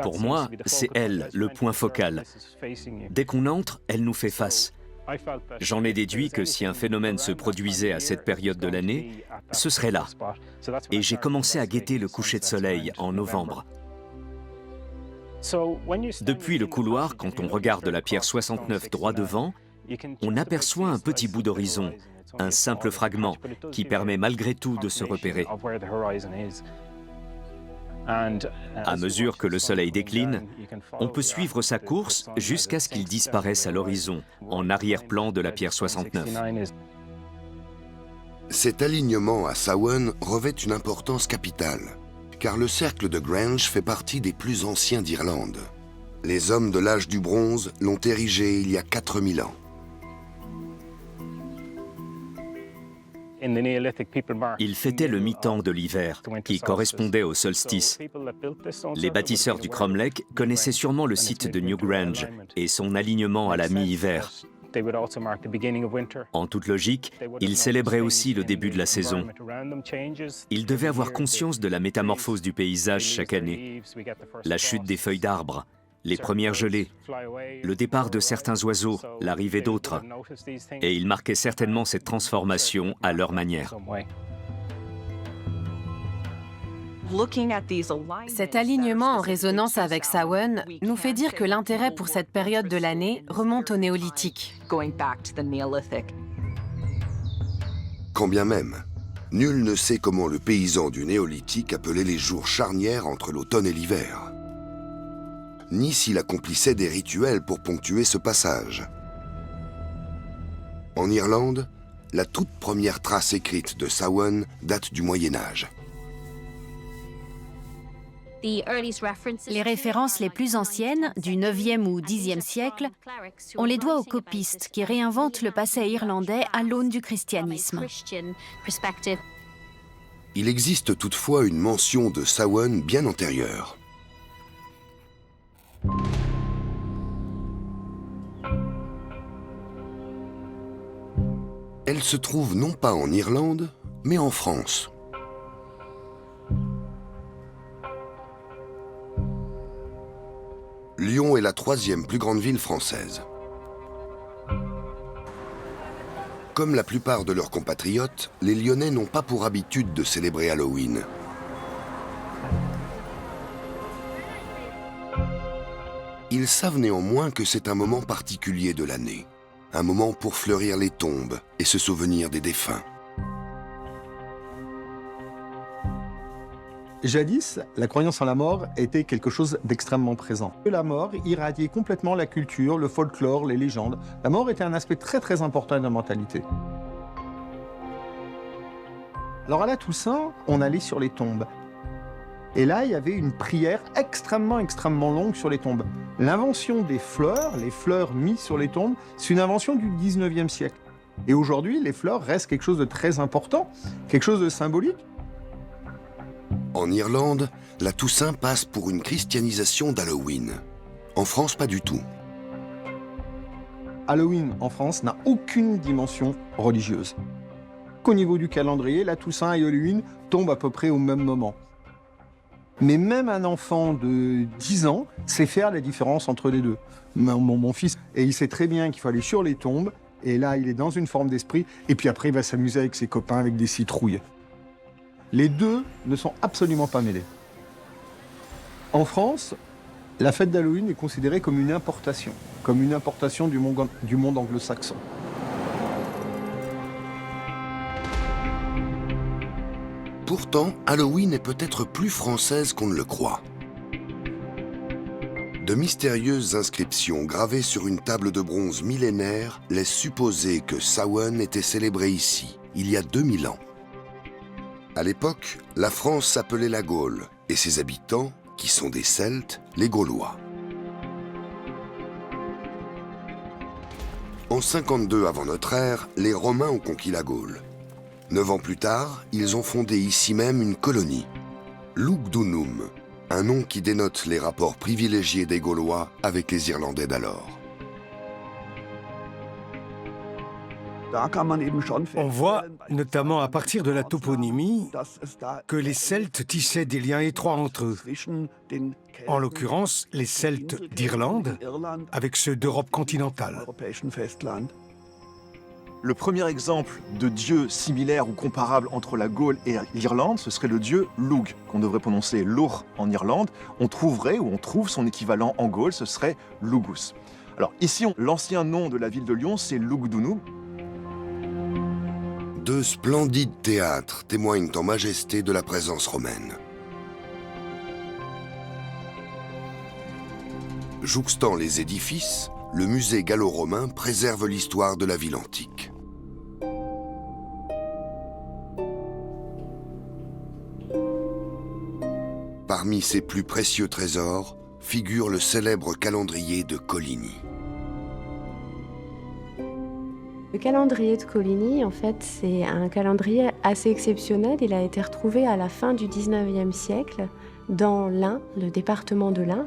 Pour moi, c'est elle, le point focal. Dès qu'on entre, elle nous fait face. J'en ai déduit que si un phénomène se produisait à cette période de l'année, ce serait là. Et j'ai commencé à guetter le coucher de soleil en novembre. Depuis le couloir, quand on regarde la pierre 69 droit devant, on aperçoit un petit bout d'horizon, un simple fragment qui permet malgré tout de se repérer. À mesure que le soleil décline, on peut suivre sa course jusqu'à ce qu'il disparaisse à l'horizon, en arrière-plan de la pierre 69. Cet alignement à Samhain revêt une importance capitale, car le cercle de Grange fait partie des plus anciens d'Irlande. Les hommes de l'âge du bronze l'ont érigé il y a 4000 ans. Il fêtait le mi-temps de l'hiver, qui correspondait au solstice. Les bâtisseurs du cromlech connaissaient sûrement le site de Newgrange et son alignement à la mi-hiver. En toute logique, ils célébraient aussi le début de la saison. Ils devaient avoir conscience de la métamorphose du paysage chaque année, la chute des feuilles d'arbres, les premières gelées, le départ de certains oiseaux, l'arrivée d'autres. Et ils marquaient certainement cette transformation à leur manière. Cet alignement en résonance avec Samhain nous fait dire que l'intérêt pour cette période de l'année remonte au néolithique. Quand bien même, nul ne sait comment le paysan du néolithique appelait les jours charnières entre l'automne et l'hiver, ni s'il accomplissait des rituels pour ponctuer ce passage. En Irlande, la toute première trace écrite de Samhain date du Moyen-Âge. Les références les plus anciennes, du 9e ou 10e siècle, on les doit aux copistes qui réinventent le passé irlandais à l'aune du christianisme. Il existe toutefois une mention de Samhain bien antérieure. Elle se trouve non pas en Irlande, mais en France. Lyon est la 3e plus grande ville française. Comme la plupart de leurs compatriotes, les Lyonnais n'ont pas pour habitude de célébrer Halloween. Ils savent néanmoins que c'est un moment particulier de l'année, un moment pour fleurir les tombes et se souvenir des défunts. Jadis, la croyance en la mort était quelque chose d'extrêmement présent. La mort irradiait complètement la culture, le folklore, les légendes. La mort était un aspect très très important de la mentalité. Alors à la Toussaint, on allait sur les tombes. Et là, il y avait une prière extrêmement longue sur les tombes. L'invention des fleurs, les fleurs mises sur les tombes, c'est une invention du 19e siècle. Et aujourd'hui, les fleurs restent quelque chose de très important, quelque chose de symbolique. En Irlande, la Toussaint passe pour une christianisation d'Halloween. En France, pas du tout. Halloween, en France, n'a aucune dimension religieuse. Qu'au niveau du calendrier, la Toussaint et Halloween tombent à peu près au même moment. Mais même un enfant de 10 ans sait faire la différence entre les deux. Mon fils, et il sait très bien qu'il faut aller sur les tombes, et là, il est dans une forme d'esprit, et puis après, il va s'amuser avec ses copains avec des citrouilles. Les deux ne sont absolument pas mêlés. En France, la fête d'Halloween est considérée comme une importation du monde anglo-saxon. Pourtant, Halloween est peut-être plus française qu'on ne le croit. De mystérieuses inscriptions gravées sur une table de bronze millénaire laissent supposer que Samhain était célébré ici, il y a 2000 ans. À l'époque, la France s'appelait la Gaule et ses habitants qui sont des Celtes, les Gaulois. En 52 avant notre ère, les Romains ont conquis la Gaule. 9 ans plus tard, ils ont fondé ici même une colonie, Lugdunum, un nom qui dénote les rapports privilégiés des Gaulois avec les Irlandais d'alors. On voit, notamment à partir de la toponymie, que les Celtes tissaient des liens étroits entre eux. En l'occurrence, les Celtes d'Irlande avec ceux d'Europe continentale. Le premier exemple de dieu similaire ou comparable entre la Gaule et l'Irlande, ce serait le dieu Lugh, qu'on devrait prononcer Lugh en Irlande. On trouve son équivalent en Gaule, ce serait Lugus. Alors ici, l'ancien nom de la ville de Lyon, c'est Lugdunum. Deux splendides théâtres témoignent en majesté de la présence romaine. Jouxtant les édifices, le musée gallo-romain préserve l'histoire de la ville antique. Parmi ses plus précieux trésors figure le célèbre calendrier de Coligny. Le calendrier de Coligny, en fait, c'est un calendrier assez exceptionnel. Il a été retrouvé à la fin du 19e siècle dans l'Ain, le département de l'Ain,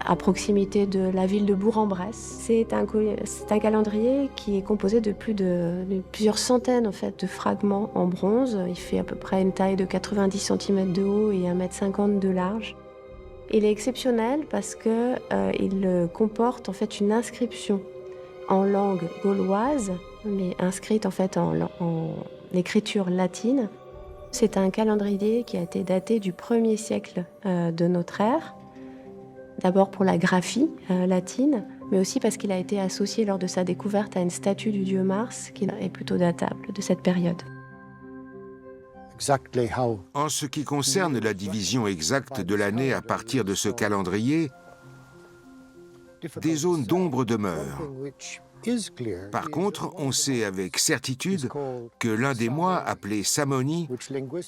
à proximité de la ville de Bourg-en-Bresse. C'est un calendrier qui est composé de plusieurs centaines en fait, de fragments en bronze. Il fait à peu près une taille de 90 cm de haut et 1,50 m de large. Il est exceptionnel parce qu'il comporte en fait une inscription en langue gauloise, mais inscrite en fait en écriture latine. C'est un calendrier qui a été daté du 1er siècle de notre ère, d'abord pour la graphie latine, mais aussi parce qu'il a été associé lors de sa découverte à une statue du dieu Mars qui est plutôt datable de cette période. En ce qui concerne la division exacte de l'année à partir de ce calendrier, des zones d'ombre demeurent. Par contre, on sait avec certitude que l'un des mois, appelé Samoni,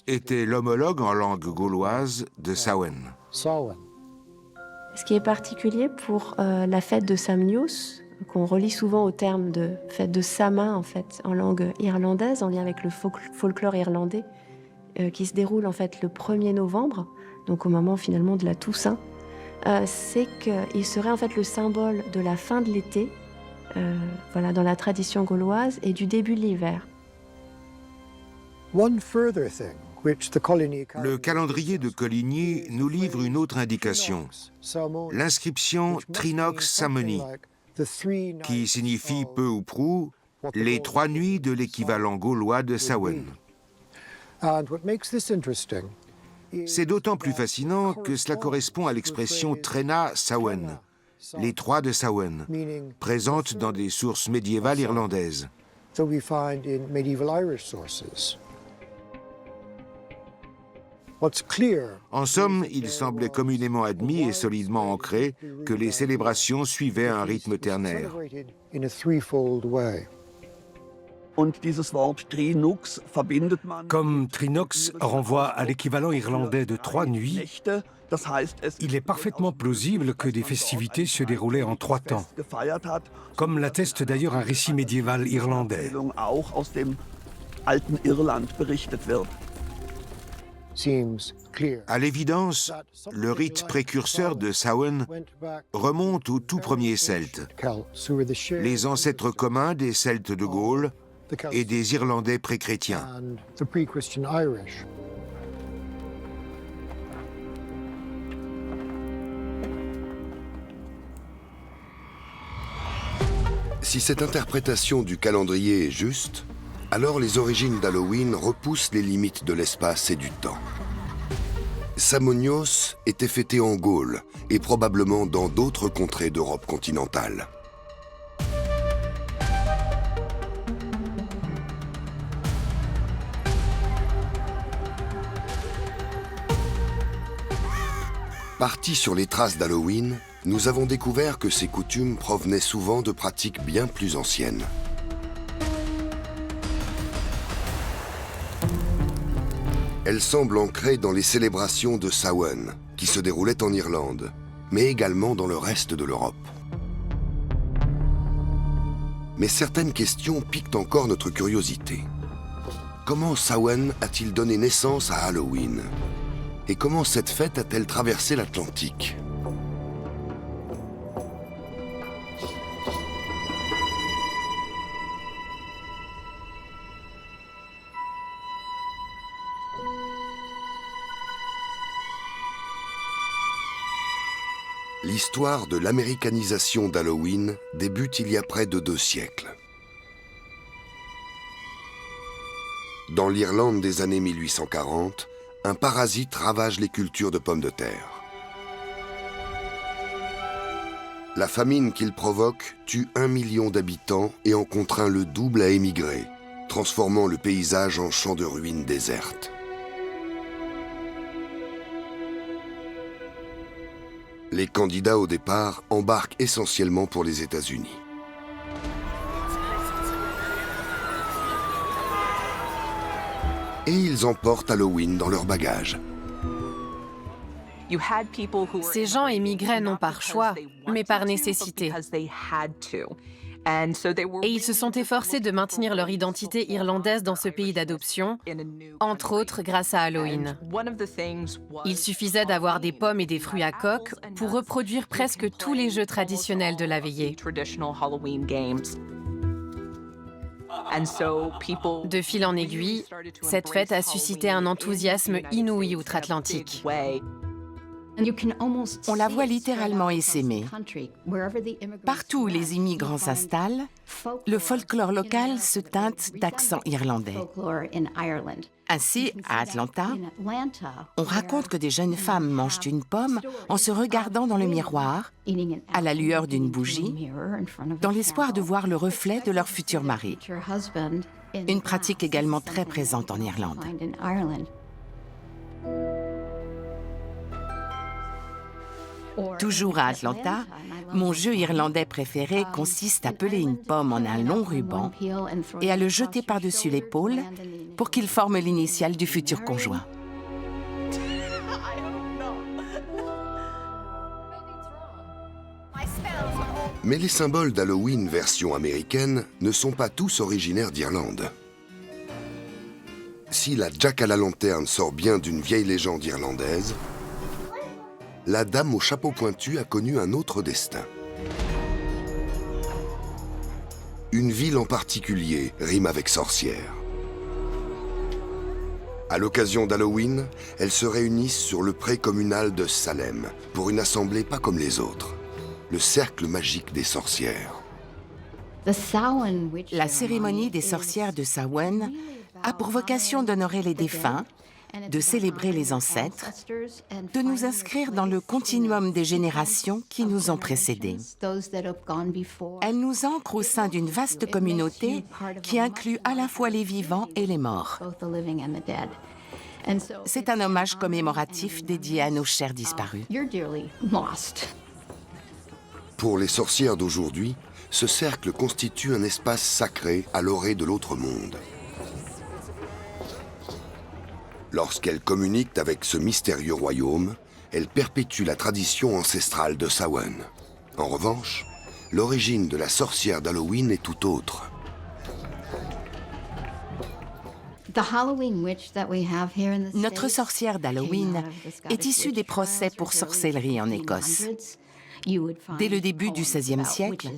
était l'homologue en langue gauloise de Samhain. Ce qui est particulier pour la fête de Samnios, qu'on relie souvent au terme de fête de Samhain en fait, en langue irlandaise, en lien avec le folklore irlandais, qui se déroule en fait le 1er novembre, donc au moment finalement de la Toussaint, c'est qu'il serait en fait le symbole de la fin de l'été, voilà, dans la tradition gauloise, et du début de l'hiver. Le calendrier de Coligny nous livre une autre indication, l'inscription Trinox Samoni, qui signifie peu ou prou les 3 nuits de l'équivalent gaulois de Samhain. C'est d'autant plus fascinant que cela correspond à l'expression Trena Samhain, les 3 de Samhain, présente dans des sources médiévales irlandaises. En somme, il semblait communément admis et solidement ancré que les célébrations suivaient un rythme ternaire. Comme Trinox renvoie à l'équivalent irlandais de 3 nuits, il est parfaitement plausible que des festivités se déroulaient en 3 temps, comme l'atteste d'ailleurs un récit médiéval irlandais. À l'évidence, le rite précurseur de Samhain remonte aux tout premiers Celtes, les ancêtres communs des Celtes de Gaule et des Irlandais pré-chrétiens. Si cette interprétation du calendrier est juste, alors les origines d'Halloween repoussent les limites de l'espace et du temps. Samonios était fêté en Gaule et probablement dans d'autres contrées d'Europe continentale. Partis sur les traces d'Halloween, nous avons découvert que ces coutumes provenaient souvent de pratiques bien plus anciennes. Elles semblent ancrées dans les célébrations de Samhain, qui qui se déroulait en Irlande, mais également dans le reste de l'Europe. Mais certaines questions piquent encore notre curiosité. Comment Samhain a-t-il donné naissance à Halloween? Et comment cette fête a-t-elle traversé l'Atlantique? L'histoire de l'américanisation d'Halloween débute il y a près de 2 siècles. Dans l'Irlande des années 1840, un parasite ravage les cultures de pommes de terre. La famine qu'il provoque tue 1 million d'habitants et en contraint le double à émigrer, transformant le paysage en champ de ruines désertes. Les candidats au départ embarquent essentiellement pour les États-Unis. Et ils emportent Halloween dans leur bagage. Ces gens émigraient non par choix, mais par nécessité. Et ils se sont efforcés de maintenir leur identité irlandaise dans ce pays d'adoption, entre autres grâce à Halloween. Il suffisait d'avoir des pommes et des fruits à coque pour reproduire presque tous les jeux traditionnels de la veillée. De fil en aiguille, cette fête a suscité un enthousiasme inouï outre-Atlantique. On la voit littéralement essaimer. Partout où les immigrants s'installent, le folklore local se teinte d'accent irlandais. Ainsi, à Atlanta, on raconte que des jeunes femmes mangent une pomme en se regardant dans le miroir, à la lueur d'une bougie, dans l'espoir de voir le reflet de leur futur mari. Une pratique également très présente en Irlande. Toujours à Atlanta, mon jeu irlandais préféré consiste à peler une pomme en un long ruban et à le jeter par-dessus l'épaule pour qu'il forme l'initiale du futur conjoint. Mais les symboles d'Halloween version américaine ne sont pas tous originaires d'Irlande. Si la Jack-à-la-lanterne sort bien d'une vieille légende irlandaise, la dame au chapeau pointu a connu un autre destin. Une ville en particulier rime avec sorcière. À l'occasion d'Halloween, elles se réunissent sur le pré communal de Salem pour une assemblée pas comme les autres, le cercle magique des sorcières. La cérémonie des sorcières de Samhain a pour vocation d'honorer les défunts, de célébrer les ancêtres, de nous inscrire dans le continuum des générations qui nous ont précédés. Elle nous ancre au sein d'une vaste communauté qui inclut à la fois les vivants et les morts. C'est un hommage commémoratif dédié à nos chers disparus. Pour les sorcières d'aujourd'hui, ce cercle constitue un espace sacré à l'orée de l'autre monde. Lorsqu'elles communiquent avec ce mystérieux royaume, elles perpétuent la tradition ancestrale de Samhain. En revanche, l'origine de la sorcière d'Halloween est tout autre. Notre sorcière d'Halloween est issue des procès pour sorcellerie en Écosse. Dès le début du XVIe siècle,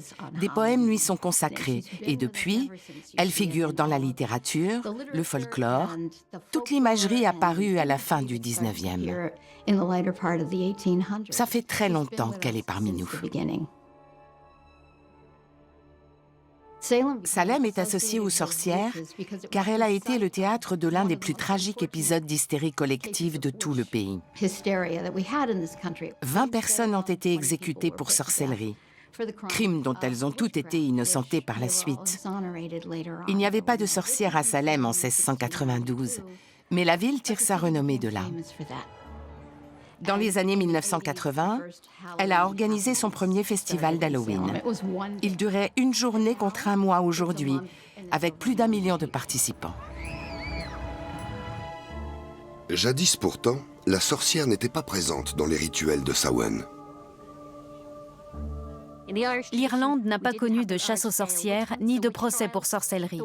des poèmes lui sont consacrés et depuis, elle figure dans la littérature, le folklore, toute l'imagerie apparue à la fin du XIXe. Ça fait très longtemps qu'elle est parmi nous. Salem est associée aux sorcières car elle a été le théâtre de l'un des plus tragiques épisodes d'hystérie collective de tout le pays. 20 personnes ont été exécutées pour sorcellerie, crime dont elles ont toutes été innocentées par la suite. Il n'y avait pas de sorcières à Salem en 1692, mais la ville tire sa renommée de là. Dans les années 1980, elle a organisé son premier festival d'Halloween. Il durait une journée contre un mois aujourd'hui, avec plus d'1 million de participants. Jadis pourtant, la sorcière n'était pas présente dans les rituels de Samhain. L'Irlande n'a pas connu de chasse aux sorcières ni de procès pour sorcellerie.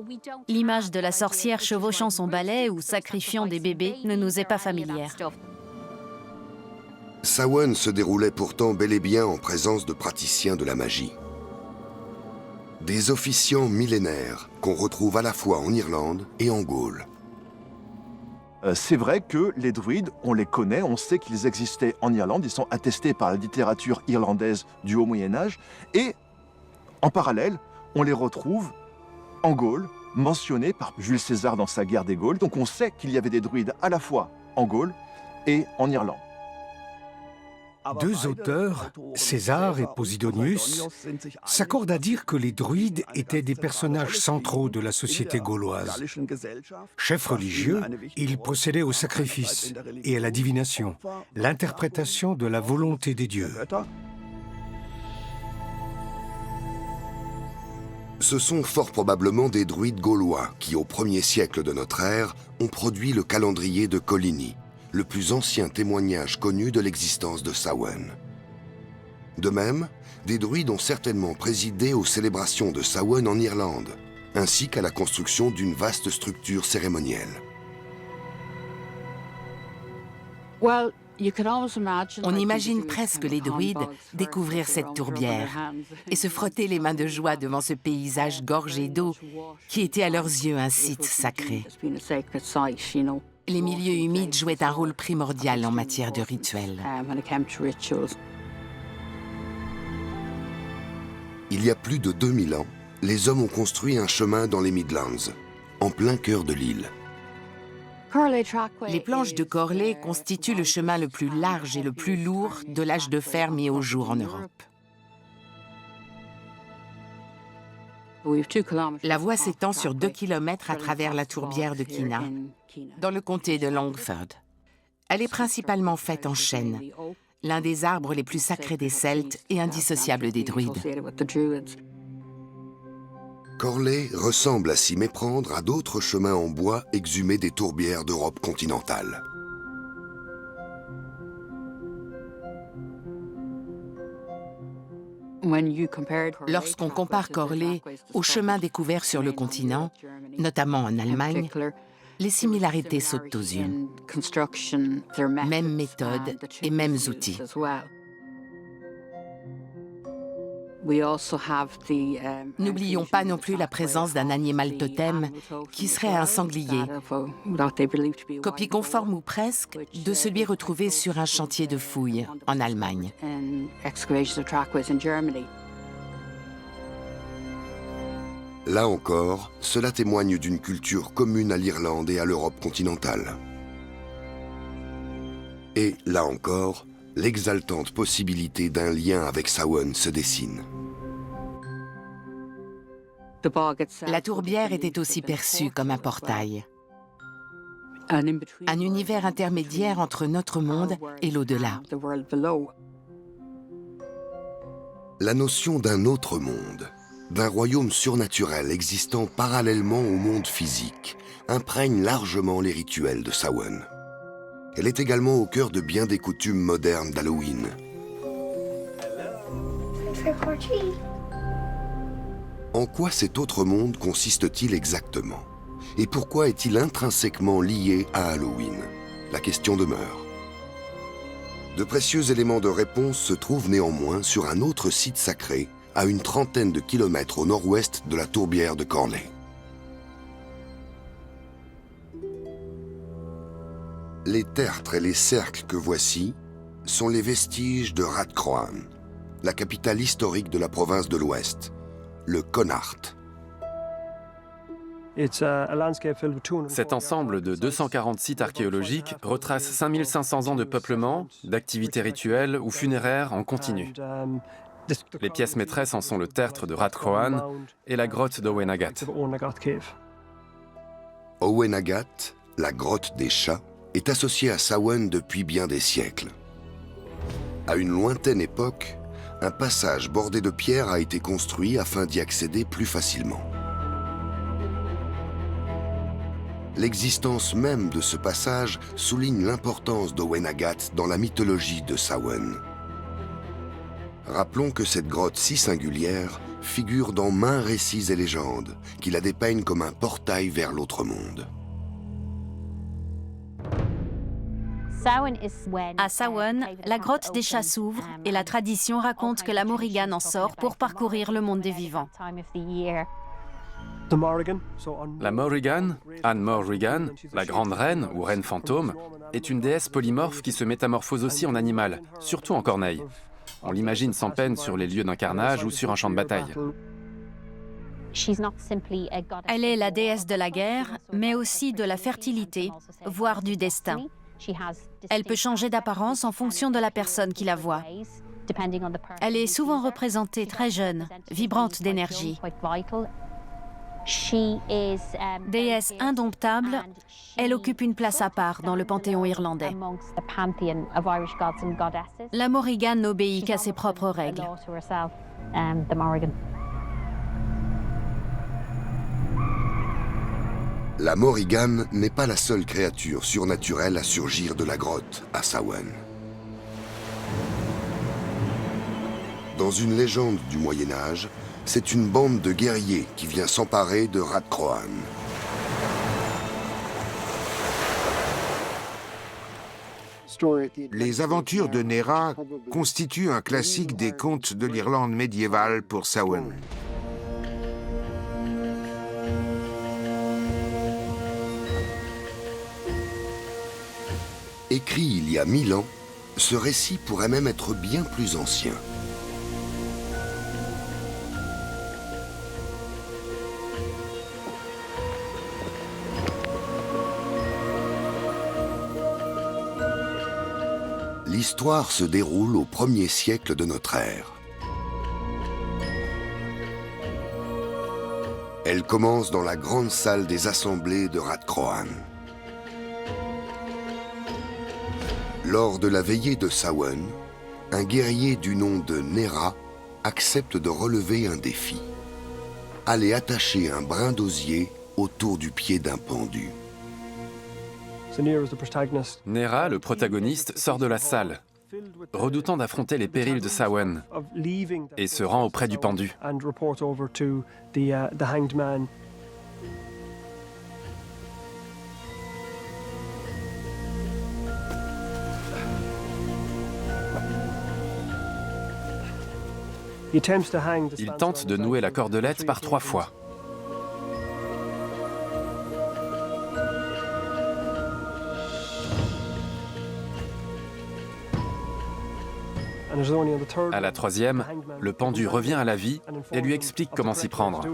L'image de la sorcière chevauchant son balai ou sacrifiant des bébés ne nous est pas familière. Samhain se déroulait pourtant bel et bien en présence de praticiens de la magie. Des officiants millénaires qu'on retrouve à la fois en Irlande et en Gaule. C'est vrai que les druides, on les connaît, on sait qu'ils existaient en Irlande, ils sont attestés par la littérature irlandaise du Haut Moyen-Âge, et en parallèle, on les retrouve en Gaule, mentionnés par Jules César dans sa guerre des Gaules. Donc on sait qu'il y avait des druides à la fois en Gaule et en Irlande. Deux auteurs, César et Posidonius, s'accordent à dire que les druides étaient des personnages centraux de la société gauloise. Chefs religieux, ils procédaient au sacrifice et à la divination, l'interprétation de la volonté des dieux. Ce sont fort probablement des druides gaulois qui, au 1er siècle de notre ère, ont produit le calendrier de Coligny, le plus ancien témoignage connu de l'existence de Samhain. De même, des druides ont certainement présidé aux célébrations de Samhain en Irlande, ainsi qu'à la construction d'une vaste structure cérémonielle. On imagine presque les druides découvrir cette tourbière et se frotter les mains de joie devant ce paysage gorgé d'eau qui était à leurs yeux un site sacré. Les milieux humides jouaient un rôle primordial en matière de rituels. Il y a plus de 2000 ans, les hommes ont construit un chemin dans les Midlands, en plein cœur de l'île. Les planches de Corley constituent le chemin le plus large et le plus lourd de l'âge de fer mis au jour en Europe. La voie s'étend sur 2 kilomètres à travers la tourbière de Kina, dans le comté de Longford. Elle est principalement faite en chêne, l'un des arbres les plus sacrés des Celtes et indissociables des druides. Corley ressemble à s'y méprendre à d'autres chemins en bois exhumés des tourbières d'Europe continentale. Lorsqu'on compare Corley aux chemins découverts sur le continent, notamment en Allemagne, les similarités sautent aux yeux. Même méthode et mêmes outils. N'oublions pas non plus la présence d'un animal totem qui serait un sanglier, copie conforme ou presque de celui retrouvé sur un chantier de fouilles en Allemagne. Là encore, cela témoigne d'une culture commune à l'Irlande et à l'Europe continentale. Et là encore, l'exaltante possibilité d'un lien avec Samhain se dessine. La tourbière était aussi perçue comme un portail. Un univers intermédiaire entre notre monde et l'au-delà. La notion d'un autre monde, d'un royaume surnaturel existant parallèlement au monde physique, imprègne largement les rituels de Samhain. Elle est également au cœur de bien des coutumes modernes d'Halloween. En quoi cet autre monde consiste-t-il exactement? Et pourquoi est-il intrinsèquement lié à Halloween? La question demeure. De précieux éléments de réponse se trouvent néanmoins sur un autre site sacré, à une trentaine de kilomètres au nord-ouest de la tourbière de Corley. Les tertres et les cercles que voici sont les vestiges de Rathcroan, la capitale historique de la province de l'Ouest, le Connacht. Cet ensemble de 240 sites archéologiques retrace 5500 ans de peuplement, d'activités rituelles ou funéraires en continu. Les pièces maîtresses en sont le tertre de Rathcroan et la grotte d'Owen Agat. Owen Agat, la grotte des chats, est associée à Samhain depuis bien des siècles. À une lointaine époque, un passage bordé de pierres a été construit afin d'y accéder plus facilement. L'existence même de ce passage souligne l'importance d'Owen Agathe dans la mythologie de Samhain. Rappelons que cette grotte si singulière figure dans maints récits et légendes qui la dépeignent comme un portail vers l'autre monde. À Samhain, la grotte des chats s'ouvre et la tradition raconte que la Morrigan en sort pour parcourir le monde des vivants. La Morrigan, Anne Morrigan, la grande reine ou reine fantôme, est une déesse polymorphe qui se métamorphose aussi en animal, surtout en corneille. On l'imagine sans peine sur les lieux d'un carnage ou sur un champ de bataille. Elle est la déesse de la guerre, mais aussi de la fertilité, voire du destin. Elle peut changer d'apparence en fonction de la personne qui la voit. Elle est souvent représentée très jeune, vibrante d'énergie. Déesse indomptable, elle occupe une place à part dans le panthéon irlandais. La Morrigan n'obéit qu'à ses propres règles. La Morrigan n'est pas la seule créature surnaturelle à surgir de la grotte à Samhain. Dans une légende du Moyen-Âge, c'est une bande de guerriers qui vient s'emparer de Radcroan. Les aventures de Nera constituent un classique des contes de l'Irlande médiévale pour Samhain. Écrit il y a 1000 ans, ce récit pourrait même être bien plus ancien. L'histoire se déroule au 1er siècle de notre ère. Elle commence dans la grande salle des assemblées de Radcroan. Lors de la veillée de Samhain, un guerrier du nom de Nera accepte de relever un défi. Aller attacher un brin d'osier autour du pied d'un pendu. Nera, le protagoniste, sort de la salle, redoutant d'affronter les périls de Samhain, et se rend auprès du pendu. Il tente de nouer la cordelette par 3 fois. À la 3e, le pendu revient à la vie et lui explique comment s'y prendre.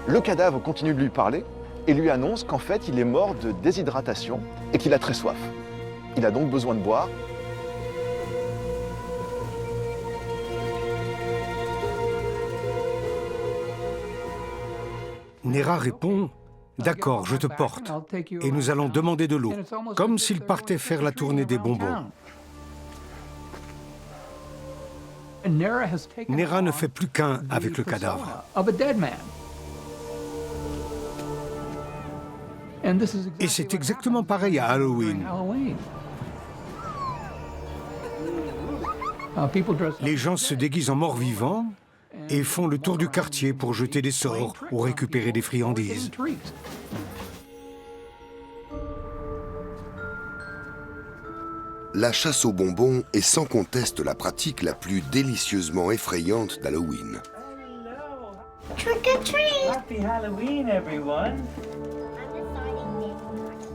Le cadavre continue de lui parler et lui annonce qu'en fait, il est mort de déshydratation et qu'il a très soif. Il a donc besoin de boire. Nera répond « D'accord, je te porte, et nous allons demander de l'eau, comme s'il partait faire la tournée des bonbons. » Nera ne fait plus qu'un avec le cadavre. Et c'est exactement pareil à Halloween. Les gens se déguisent en morts-vivants et font le tour du quartier pour jeter des sorts ou récupérer des friandises. La chasse aux bonbons est sans conteste la pratique la plus délicieusement effrayante d'Halloween. Trick or treat! Happy Halloween, everyone!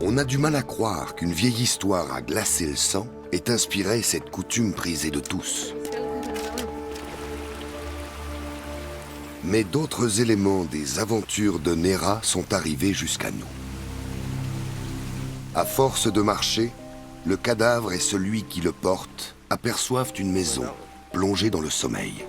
On a du mal à croire qu'une vieille histoire à glacer le sang ait inspiré cette coutume prisée de tous. Mais d'autres éléments des aventures de Nera sont arrivés jusqu'à nous. À force de marcher, le cadavre et celui qui le porte aperçoivent une maison plongée dans le sommeil.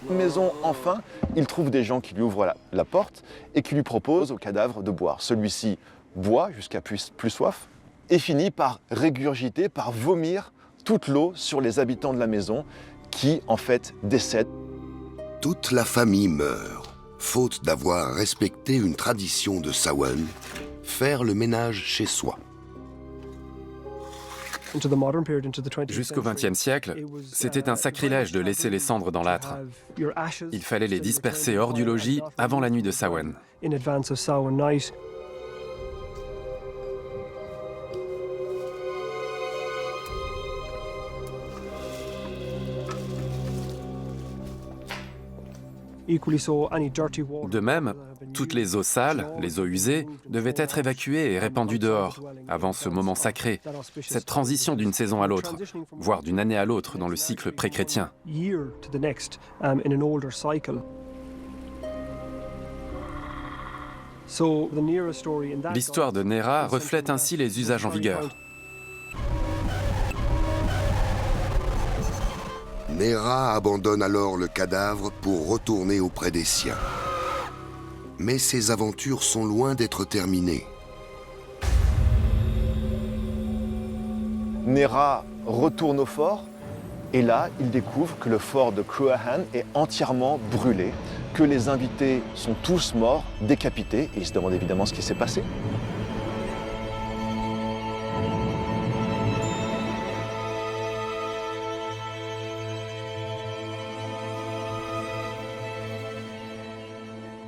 Une maison, enfin, il trouve des gens qui lui ouvrent la porte et qui lui proposent au cadavre de boire. Celui-ci boit jusqu'à plus soif et finit par régurgiter, par vomir toute l'eau sur les habitants de la maison qui en fait décède. Toute la famille meurt, faute d'avoir respecté une tradition de Samhain, faire le ménage chez soi. Jusqu'au XXe siècle, c'était un sacrilège de laisser les cendres dans l'âtre. Il fallait les disperser hors du logis avant la nuit de Samhain. De même, toutes les eaux sales, les eaux usées, devaient être évacuées et répandues dehors, avant ce moment sacré, cette transition d'une saison à l'autre, voire d'une année à l'autre dans le cycle pré-chrétien. L'histoire de Néra reflète ainsi les usages en vigueur. Néra abandonne alors le cadavre pour retourner auprès des siens. Mais ses aventures sont loin d'être terminées. Néra retourne au fort et là, il découvre que le fort de Cruachan est entièrement brûlé, que les invités sont tous morts, décapités, et il se demande évidemment ce qui s'est passé.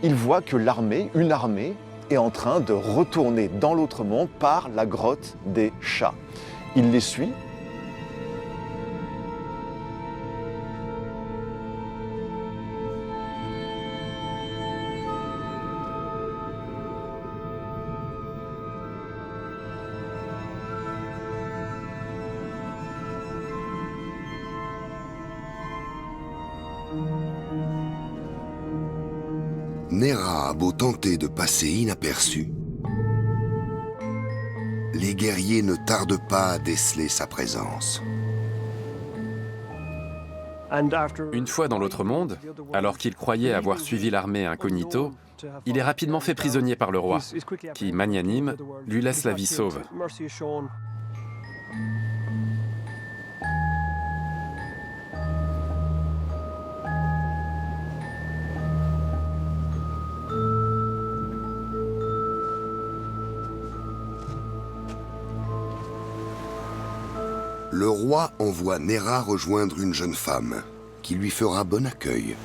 Il voit que l'armée, une armée, est en train de retourner dans l'autre monde par la grotte des chats. Il les suit. Néra a beau tenter de passer inaperçu, les guerriers ne tardent pas à déceler sa présence. Une fois dans l'autre monde, alors qu'il croyait avoir suivi l'armée incognito, il est rapidement fait prisonnier par le roi, qui, magnanime, lui laisse la vie sauve. Le roi envoie Néra rejoindre une jeune femme, qui lui fera bon accueil.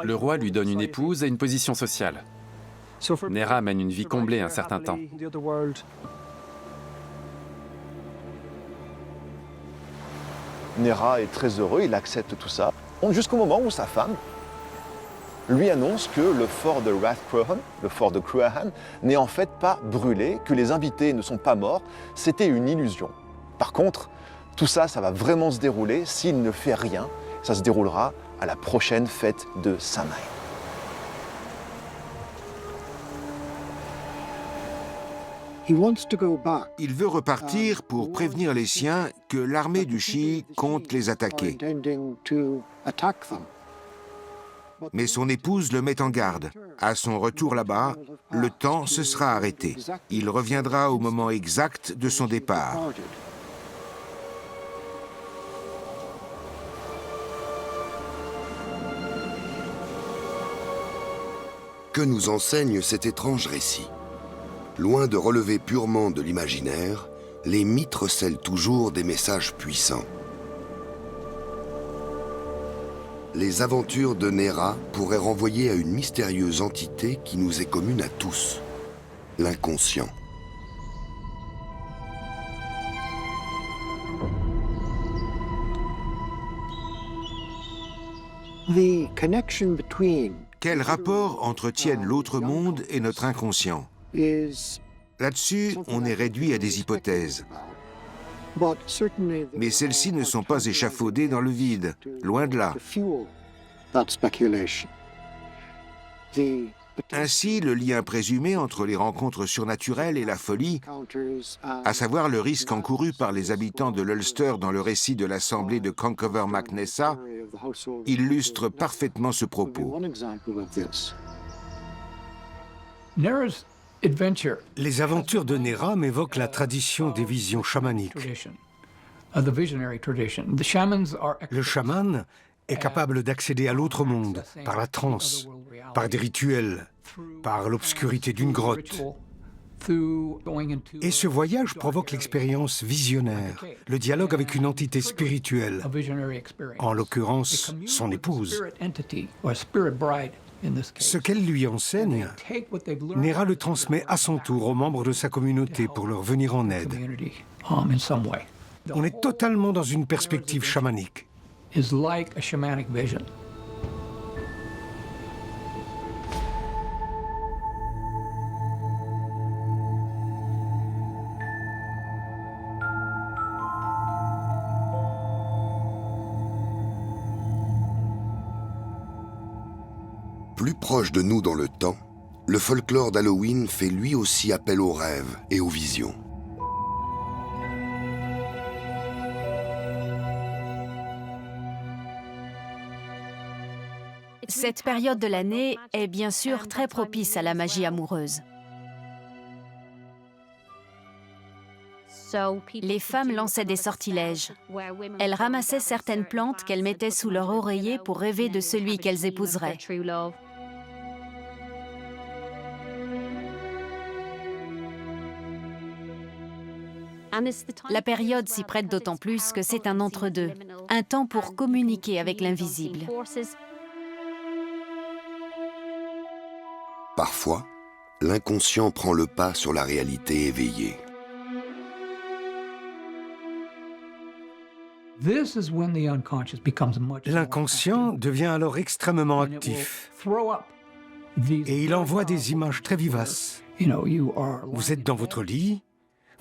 Le roi lui donne une épouse et une position sociale. Néra mène une vie comblée un certain temps. Néra est très heureux, il accepte tout ça, jusqu'au moment où sa femme lui annonce que le fort de Rathcroghan, le fort de Cruachan, n'est en fait pas brûlé, que les invités ne sont pas morts, c'était une illusion. Par contre, tout ça, ça va vraiment se dérouler s'il ne fait rien. Ça se déroulera à la prochaine fête de Samhain. Il veut repartir pour prévenir les siens que l'armée du Shi compte les attaquer. Mais son épouse le met en garde. À son retour là-bas, le temps se sera arrêté. Il reviendra au moment exact de son départ. Que nous enseigne cet étrange récit? Loin de relever purement de l'imaginaire, les mythes recèlent toujours des messages puissants. Les aventures de Néra pourraient renvoyer à une mystérieuse entité qui nous est commune à tous, l'inconscient. Quel rapport entretiennent l'autre monde et notre inconscient? Là-dessus, on est réduit à des hypothèses. Mais celles-ci ne sont pas échafaudées dans le vide, loin de là. Ainsi, le lien présumé entre les rencontres surnaturelles et la folie, à savoir le risque encouru par les habitants de l'Ulster dans le récit de l'assemblée de Concover mac Nessa, illustre parfaitement ce propos. Les aventures de Nera m'évoquent la tradition des visions chamaniques. Le chaman est capable d'accéder à l'autre monde par la transe, par des rituels, par l'obscurité d'une grotte. Et ce voyage provoque l'expérience visionnaire, le dialogue avec une entité spirituelle, en l'occurrence son épouse. Ce qu'elle lui enseigne, Nera le transmet à son tour aux membres de sa communauté pour leur venir en aide. On est totalement dans une perspective chamanique. Plus proche de nous dans le temps, le folklore d'Halloween fait lui aussi appel aux rêves et aux visions. Cette période de l'année est bien sûr très propice à la magie amoureuse. Les femmes lançaient des sortilèges. Elles ramassaient certaines plantes qu'elles mettaient sous leur oreiller pour rêver de celui qu'elles épouseraient. La période s'y prête d'autant plus que c'est un entre-deux, un temps pour communiquer avec l'invisible. Parfois, l'inconscient prend le pas sur la réalité éveillée. L'inconscient devient alors extrêmement actif et il envoie des images très vivaces. Vous êtes dans votre lit,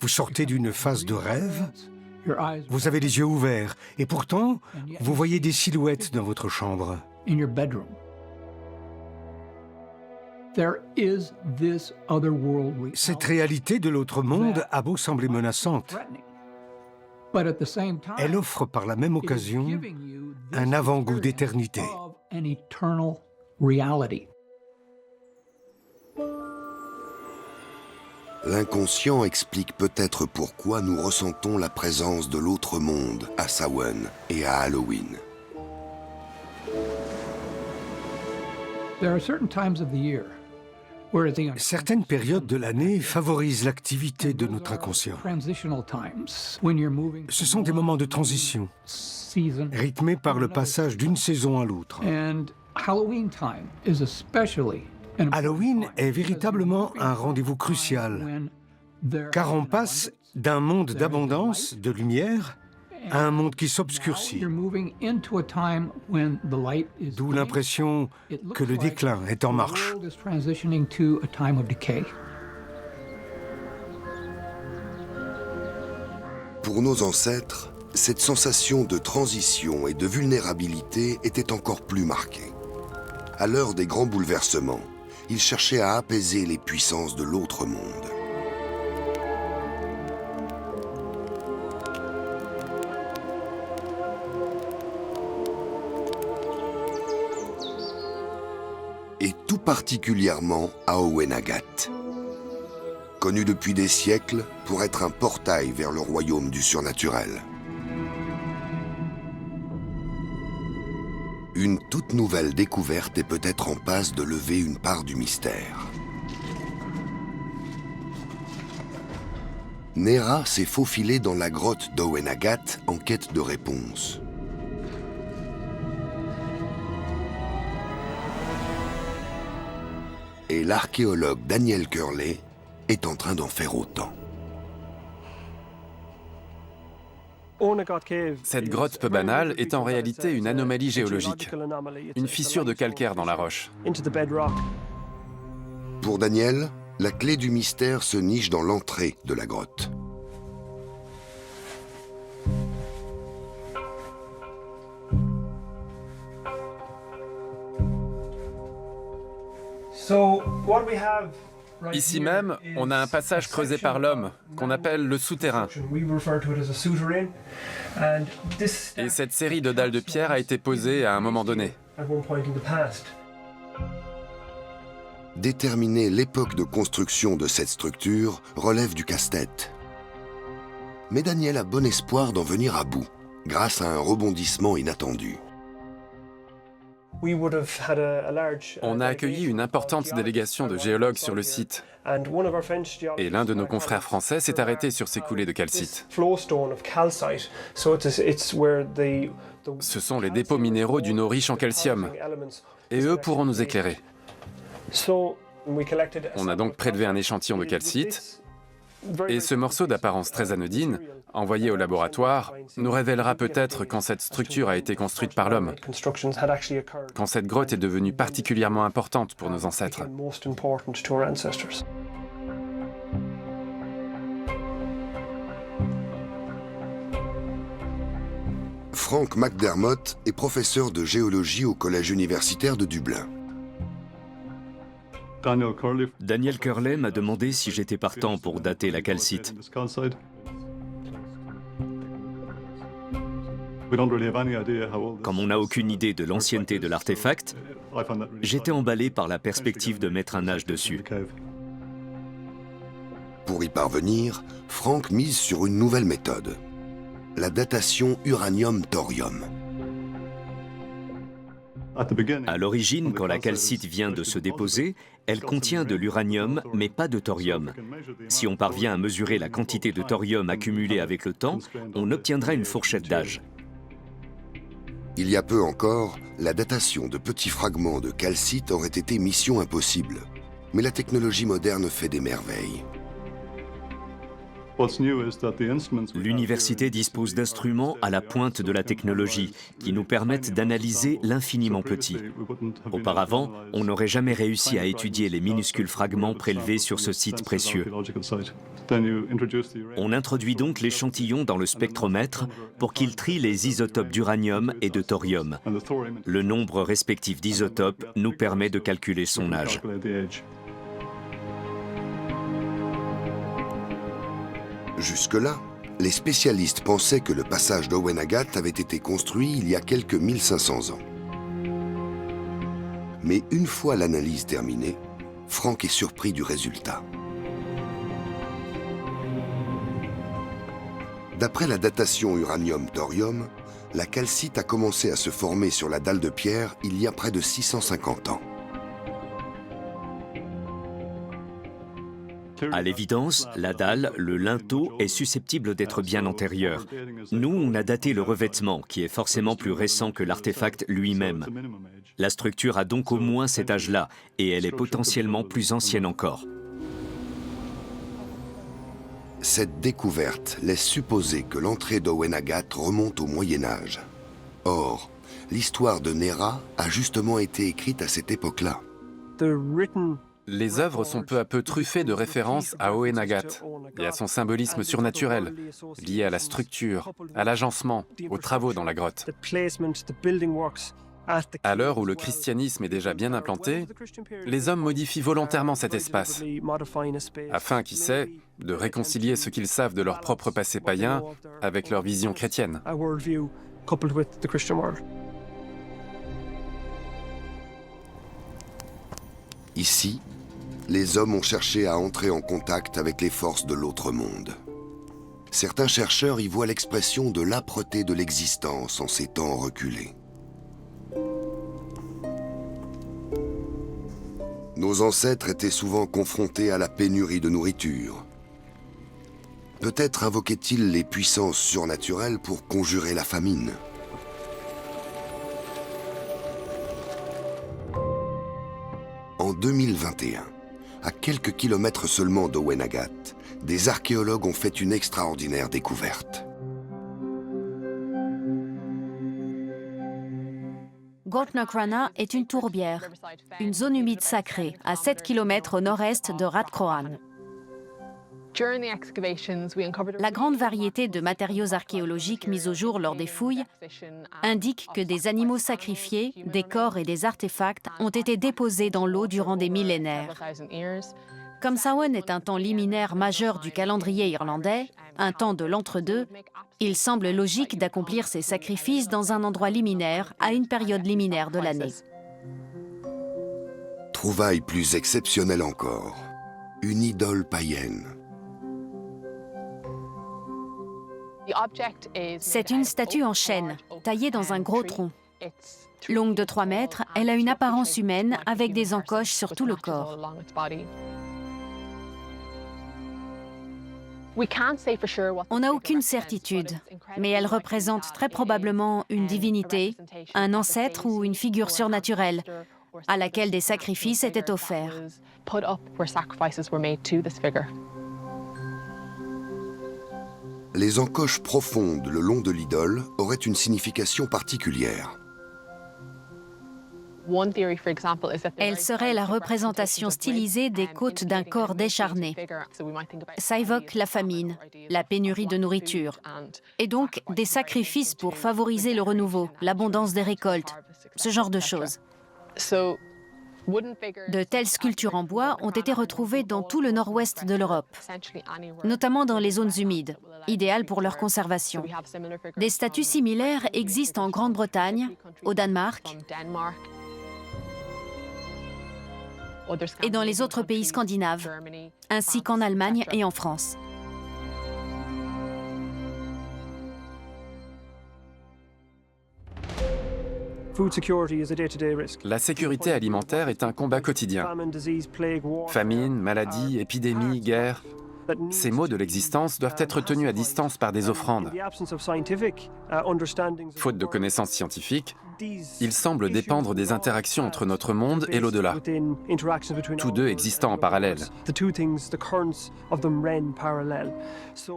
vous sortez d'une phase de rêve, vous avez les yeux ouverts et pourtant, vous voyez des silhouettes dans votre chambre. Cette réalité de l'autre monde a beau sembler menaçante, elle offre par la même occasion un avant-goût d'éternité. L'inconscient explique peut-être pourquoi nous ressentons la présence de l'autre monde à Samhain et à Halloween. Certaines périodes de l'année favorisent l'activité de notre inconscient. Ce sont des moments de transition, rythmés par le passage d'une saison à l'autre. Halloween est véritablement un rendez-vous crucial, car on passe d'un monde d'abondance, de lumière, à un monde qui s'obscurcit, d'où l'impression que le déclin est en marche. Pour nos ancêtres, cette sensation de transition et de vulnérabilité était encore plus marquée. À l'heure des grands bouleversements, ils cherchaient à apaiser les puissances de l'autre monde. Et tout particulièrement à Owen Agat, connu depuis des siècles pour être un portail vers le royaume du surnaturel. Une toute nouvelle découverte est peut-être en passe de lever une part du mystère. Nera s'est faufilé dans la grotte d'Owen Agat en quête de réponses. Et l'archéologue Daniel Curley est en train d'en faire autant. Cette grotte peu banale est en réalité une anomalie géologique, une fissure de calcaire dans la roche. Pour Daniel, la clé du mystère se niche dans l'entrée de la grotte. Ici même, on a un passage creusé par l'homme, qu'on appelle le souterrain. Et cette série de dalles de pierre a été posée à un moment donné. Déterminer l'époque de construction de cette structure relève du casse-tête. Mais Daniel a bon espoir d'en venir à bout, grâce à un rebondissement inattendu. On a accueilli une importante délégation de géologues sur le site. Et l'un de nos confrères français s'est arrêté sur ces coulées de calcite. Ce sont les dépôts minéraux d'une eau riche en calcium. Et eux pourront nous éclairer. On a donc prélevé un échantillon de calcite. Et ce morceau d'apparence très anodine, envoyé au laboratoire, nous révélera peut-être quand cette structure a été construite par l'homme, quand cette grotte est devenue particulièrement importante pour nos ancêtres. Frank McDermott est professeur de géologie au Collège universitaire de Dublin. Daniel Curley m'a demandé si j'étais partant pour dater la calcite. Comme on n'a aucune idée de l'ancienneté de l'artefact, j'étais emballé par la perspective de mettre un âge dessus. Pour y parvenir, Frank mise sur une nouvelle méthode, la datation uranium-thorium. À l'origine, quand la calcite vient de se déposer, elle contient de l'uranium, mais pas de thorium. Si on parvient à mesurer la quantité de thorium accumulée avec le temps, on obtiendra une fourchette d'âge. Il y a peu encore, la datation de petits fragments de calcite aurait été mission impossible. Mais la technologie moderne fait des merveilles. L'université dispose d'instruments à la pointe de la technologie qui nous permettent d'analyser l'infiniment petit. Auparavant, on n'aurait jamais réussi à étudier les minuscules fragments prélevés sur ce site précieux. On introduit donc l'échantillon dans le spectromètre pour qu'il trie les isotopes d'uranium et de thorium. Le nombre respectif d'isotopes nous permet de calculer son âge. Jusque-là, les spécialistes pensaient que le passage d'Owen Agat avait été construit il y a quelques 1500 ans. Mais une fois l'analyse terminée, Frank est surpris du résultat. D'après la datation uranium-thorium, la calcite a commencé à se former sur la dalle de pierre il y a près de 650 ans. À l'évidence, la dalle, le linteau, est susceptible d'être bien antérieur. Nous, on a daté le revêtement, qui est forcément plus récent que l'artefact lui-même. La structure a donc au moins cet âge-là, et elle est potentiellement plus ancienne encore. Cette découverte laisse supposer que l'entrée d'Owen Agat remonte au Moyen-Âge. Or, l'histoire de Nera a justement été écrite à cette époque-là. Les œuvres sont peu à peu truffées de références à Owen Agat et à son symbolisme surnaturel, lié à la structure, à l'agencement, aux travaux dans la grotte. À l'heure où le christianisme est déjà bien implanté, les hommes modifient volontairement cet espace, afin, qui sait, de réconcilier ce qu'ils savent de leur propre passé païen avec leur vision chrétienne. Ici, les hommes ont cherché à entrer en contact avec les forces de l'autre monde. Certains chercheurs y voient l'expression de l'âpreté de l'existence en ces temps reculés. Nos ancêtres étaient souvent confrontés à la pénurie de nourriture. Peut-être invoquaient-ils les puissances surnaturelles pour conjurer la famine. En 2021, à quelques kilomètres seulement d'Owen Agat, des archéologues ont fait une extraordinaire découverte. Gortnakrana est une tourbière, une zone humide sacrée à 7 km au nord-est de Rathcrohan. La grande variété de matériaux archéologiques mis au jour lors des fouilles indique que des animaux sacrifiés, des corps et des artefacts ont été déposés dans l'eau durant des millénaires. Comme Samhain est un temps liminaire majeur du calendrier irlandais, un temps de l'entre-deux, il semble logique d'accomplir ces sacrifices dans un endroit liminaire à une période liminaire de l'année. Trouvaille plus exceptionnelle encore, une idole païenne. C'est une statue en chêne, taillée dans un gros tronc. Longue de 3 mètres, elle a une apparence humaine avec des encoches sur tout le corps. On n'a aucune certitude, mais elle représente très probablement une divinité, un ancêtre ou une figure surnaturelle, à laquelle des sacrifices étaient offerts. Les encoches profondes le long de l'idole auraient une signification particulière. Elle serait la représentation stylisée des côtes d'un corps décharné. Ça évoque la famine, la pénurie de nourriture, et donc des sacrifices pour favoriser le renouveau, l'abondance des récoltes, ce genre de choses. De telles sculptures en bois ont été retrouvées dans tout le nord-ouest de l'Europe, notamment dans les zones humides, idéales pour leur conservation. Des statues similaires existent en Grande-Bretagne, au Danemark et dans les autres pays scandinaves, ainsi qu'en Allemagne et en France. La sécurité alimentaire est un combat quotidien. Famine, maladie, épidémie, guerre. Ces maux de l'existence doivent être tenus à distance par des offrandes. Faute de connaissances scientifiques, il semble dépendre des interactions entre notre monde et l'au-delà, tous deux existant en parallèle.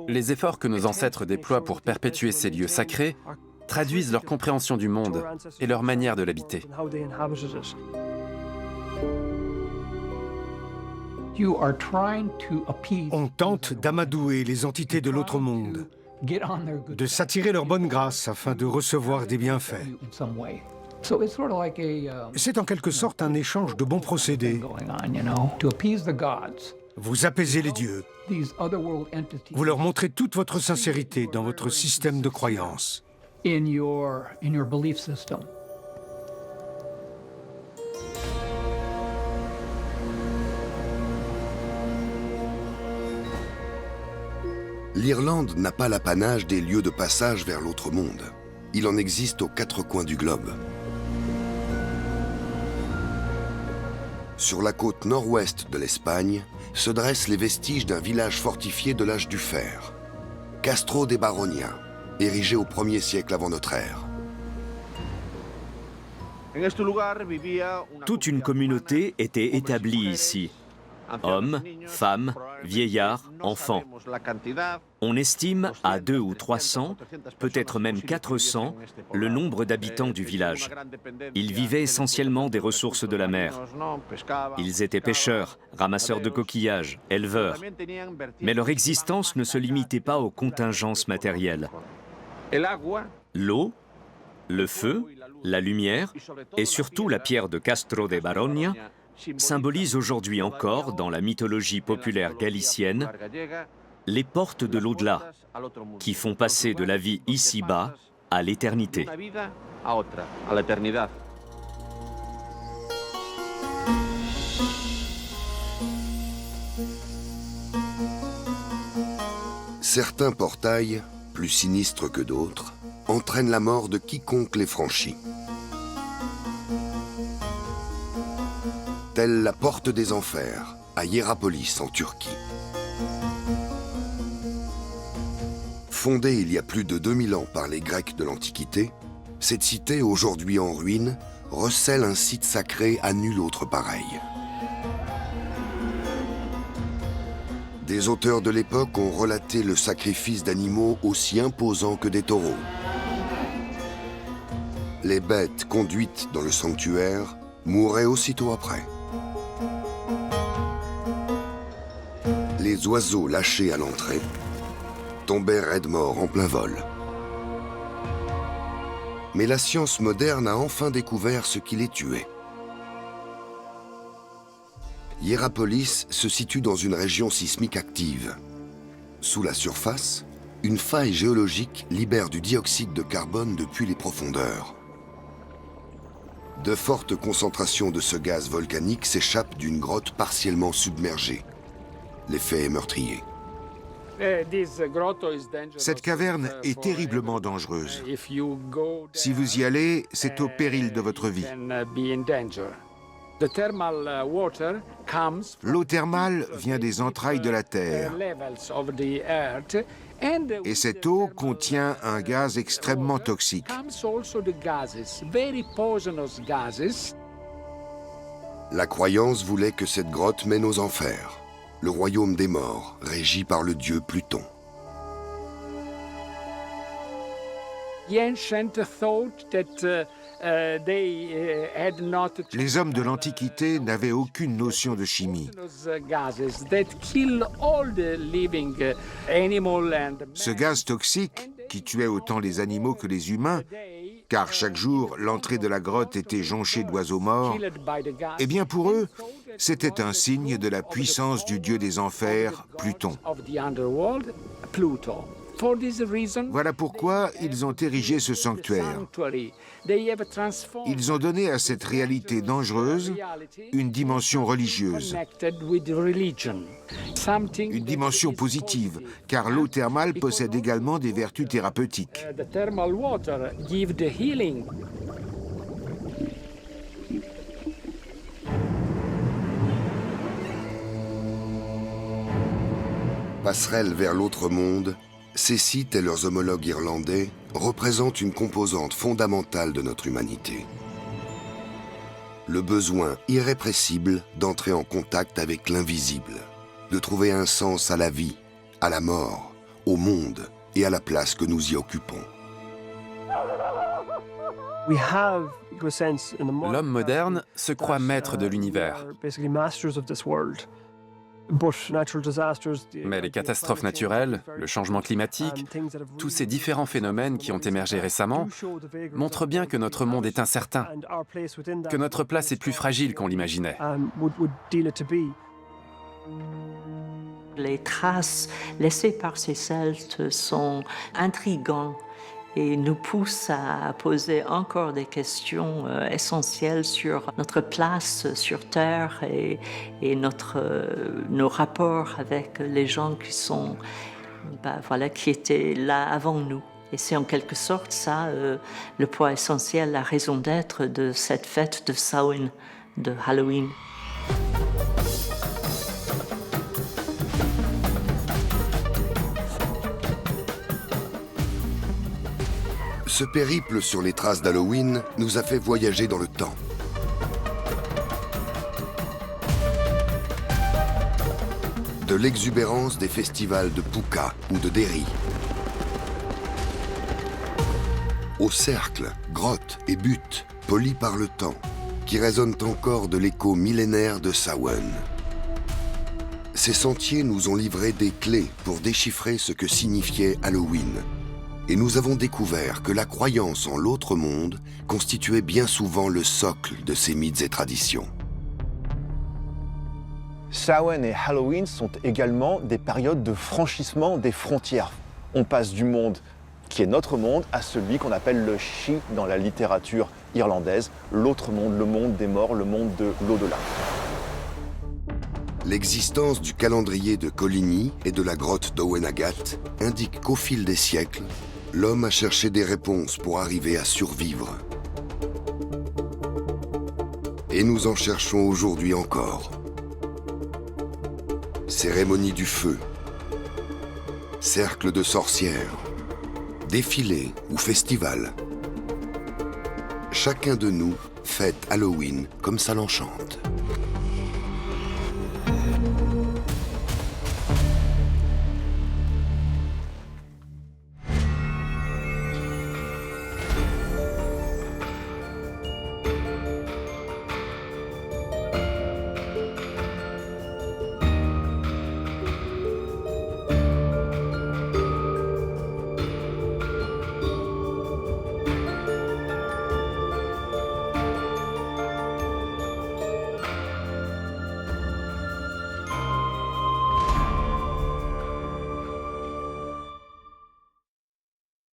Les efforts que nos ancêtres déploient pour perpétuer ces lieux sacrés traduisent leur compréhension du monde et leur manière de l'habiter. On tente d'amadouer les entités de l'autre monde, de s'attirer leur bonne grâce afin de recevoir des bienfaits. C'est en quelque sorte un échange de bons procédés. Vous apaisez les dieux. Vous leur montrez toute votre sincérité dans votre système de croyance. L'Irlande n'a pas l'apanage des lieux de passage vers l'autre monde. Il en existe aux 4 coins du globe. Sur la côte nord-ouest de l'Espagne se dressent les vestiges d'un village fortifié de l'âge du fer, Castro de Baronia, érigé au 1er siècle avant notre ère. Toute une communauté était établie ici. Hommes, femmes, vieillards, enfants. On estime à 200 ou 300, peut-être même 400, le nombre d'habitants du village. Ils vivaient essentiellement des ressources de la mer. Ils étaient pêcheurs, ramasseurs de coquillages, éleveurs. Mais leur existence ne se limitait pas aux contingences matérielles. L'eau, le feu, la lumière et surtout la pierre de Castro de Baronia symbolise aujourd'hui encore, dans la mythologie populaire galicienne, les portes de l'au-delà, qui font passer de la vie ici-bas à l'éternité. Certains portails, plus sinistres que d'autres, entraînent la mort de quiconque les franchit. Telle la porte des enfers, à Hiérapolis, en Turquie. Fondée il y a plus de 2000 ans par les Grecs de l'Antiquité, cette cité, aujourd'hui en ruine, recèle un site sacré à nul autre pareil. Des auteurs de l'époque ont relaté le sacrifice d'animaux aussi imposants que des taureaux. Les bêtes conduites dans le sanctuaire mouraient aussitôt après. les oiseaux lâchés à l'entrée tombaient raides morts en plein vol. Mais la science moderne a enfin découvert ce qui les tuait. Hierapolis se situe dans une région sismique active. Sous la surface, une faille géologique libère du dioxyde de carbone depuis les profondeurs. De fortes concentrations de ce gaz volcanique s'échappent d'une grotte partiellement submergée. L'effet est meurtrier. Cette caverne est terriblement dangereuse. Si vous y allez, c'est au péril de votre vie. L'eau thermale vient des entrailles de la Terre. Et cette eau contient un gaz extrêmement toxique. La croyance voulait que cette grotte mène aux enfers, le royaume des morts, régi par le dieu Pluton. Les hommes de l'Antiquité n'avaient aucune notion de chimie. Ce gaz toxique, qui tuait autant les animaux que les humains, car chaque jour l'entrée de la grotte était jonchée d'oiseaux morts, eh bien pour eux, c'était un signe de la puissance du dieu des enfers, Pluton. Voilà pourquoi ils ont érigé ce sanctuaire. Ils ont donné à cette réalité dangereuse une dimension religieuse. Une dimension positive, car l'eau thermale possède également des vertus thérapeutiques. Passerelle vers l'autre monde, ces sites et leurs homologues irlandais représentent une composante fondamentale de notre humanité. Le besoin irrépressible d'entrer en contact avec l'invisible, de trouver un sens à la vie, à la mort, au monde et à la place que nous y occupons. L'homme moderne se croit maître de l'univers. Mais les catastrophes naturelles, le changement climatique, tous ces différents phénomènes qui ont émergé récemment montrent bien que notre monde est incertain, que notre place est plus fragile qu'on l'imaginait. Les traces laissées par ces Celtes sont intrigantes et nous poussent à poser encore des questions essentielles sur notre place sur Terre et nos rapports avec les gens qui sont, qui étaient là avant nous. Et c'est en quelque sorte ça le poids essentiel, la raison d'être de cette fête de Samhain, de Halloween. Ce périple sur les traces d'Halloween nous a fait voyager dans le temps. De l'exubérance des festivals de Puka ou de Derry, aux cercles, grottes et buttes polis par le temps, qui résonnent encore de l'écho millénaire de Samhain. Ces sentiers nous ont livré des clés pour déchiffrer ce que signifiait Halloween. Et nous avons découvert que la croyance en l'autre monde constituait bien souvent le socle de ces mythes et traditions. Samhain et Halloween sont également des périodes de franchissement des frontières. On passe du monde qui est notre monde à celui qu'on appelle le Shi dans la littérature irlandaise, l'autre monde, le monde des morts, le monde de l'au-delà. L'existence du calendrier de Coligny et de la grotte d'Owen Agat indique qu'au fil des siècles, l'homme a cherché des réponses pour arriver à survivre. Et nous en cherchons aujourd'hui encore. Cérémonie du feu, cercle de sorcières, défilé ou festival. Chacun de nous fête Halloween comme ça l'enchante.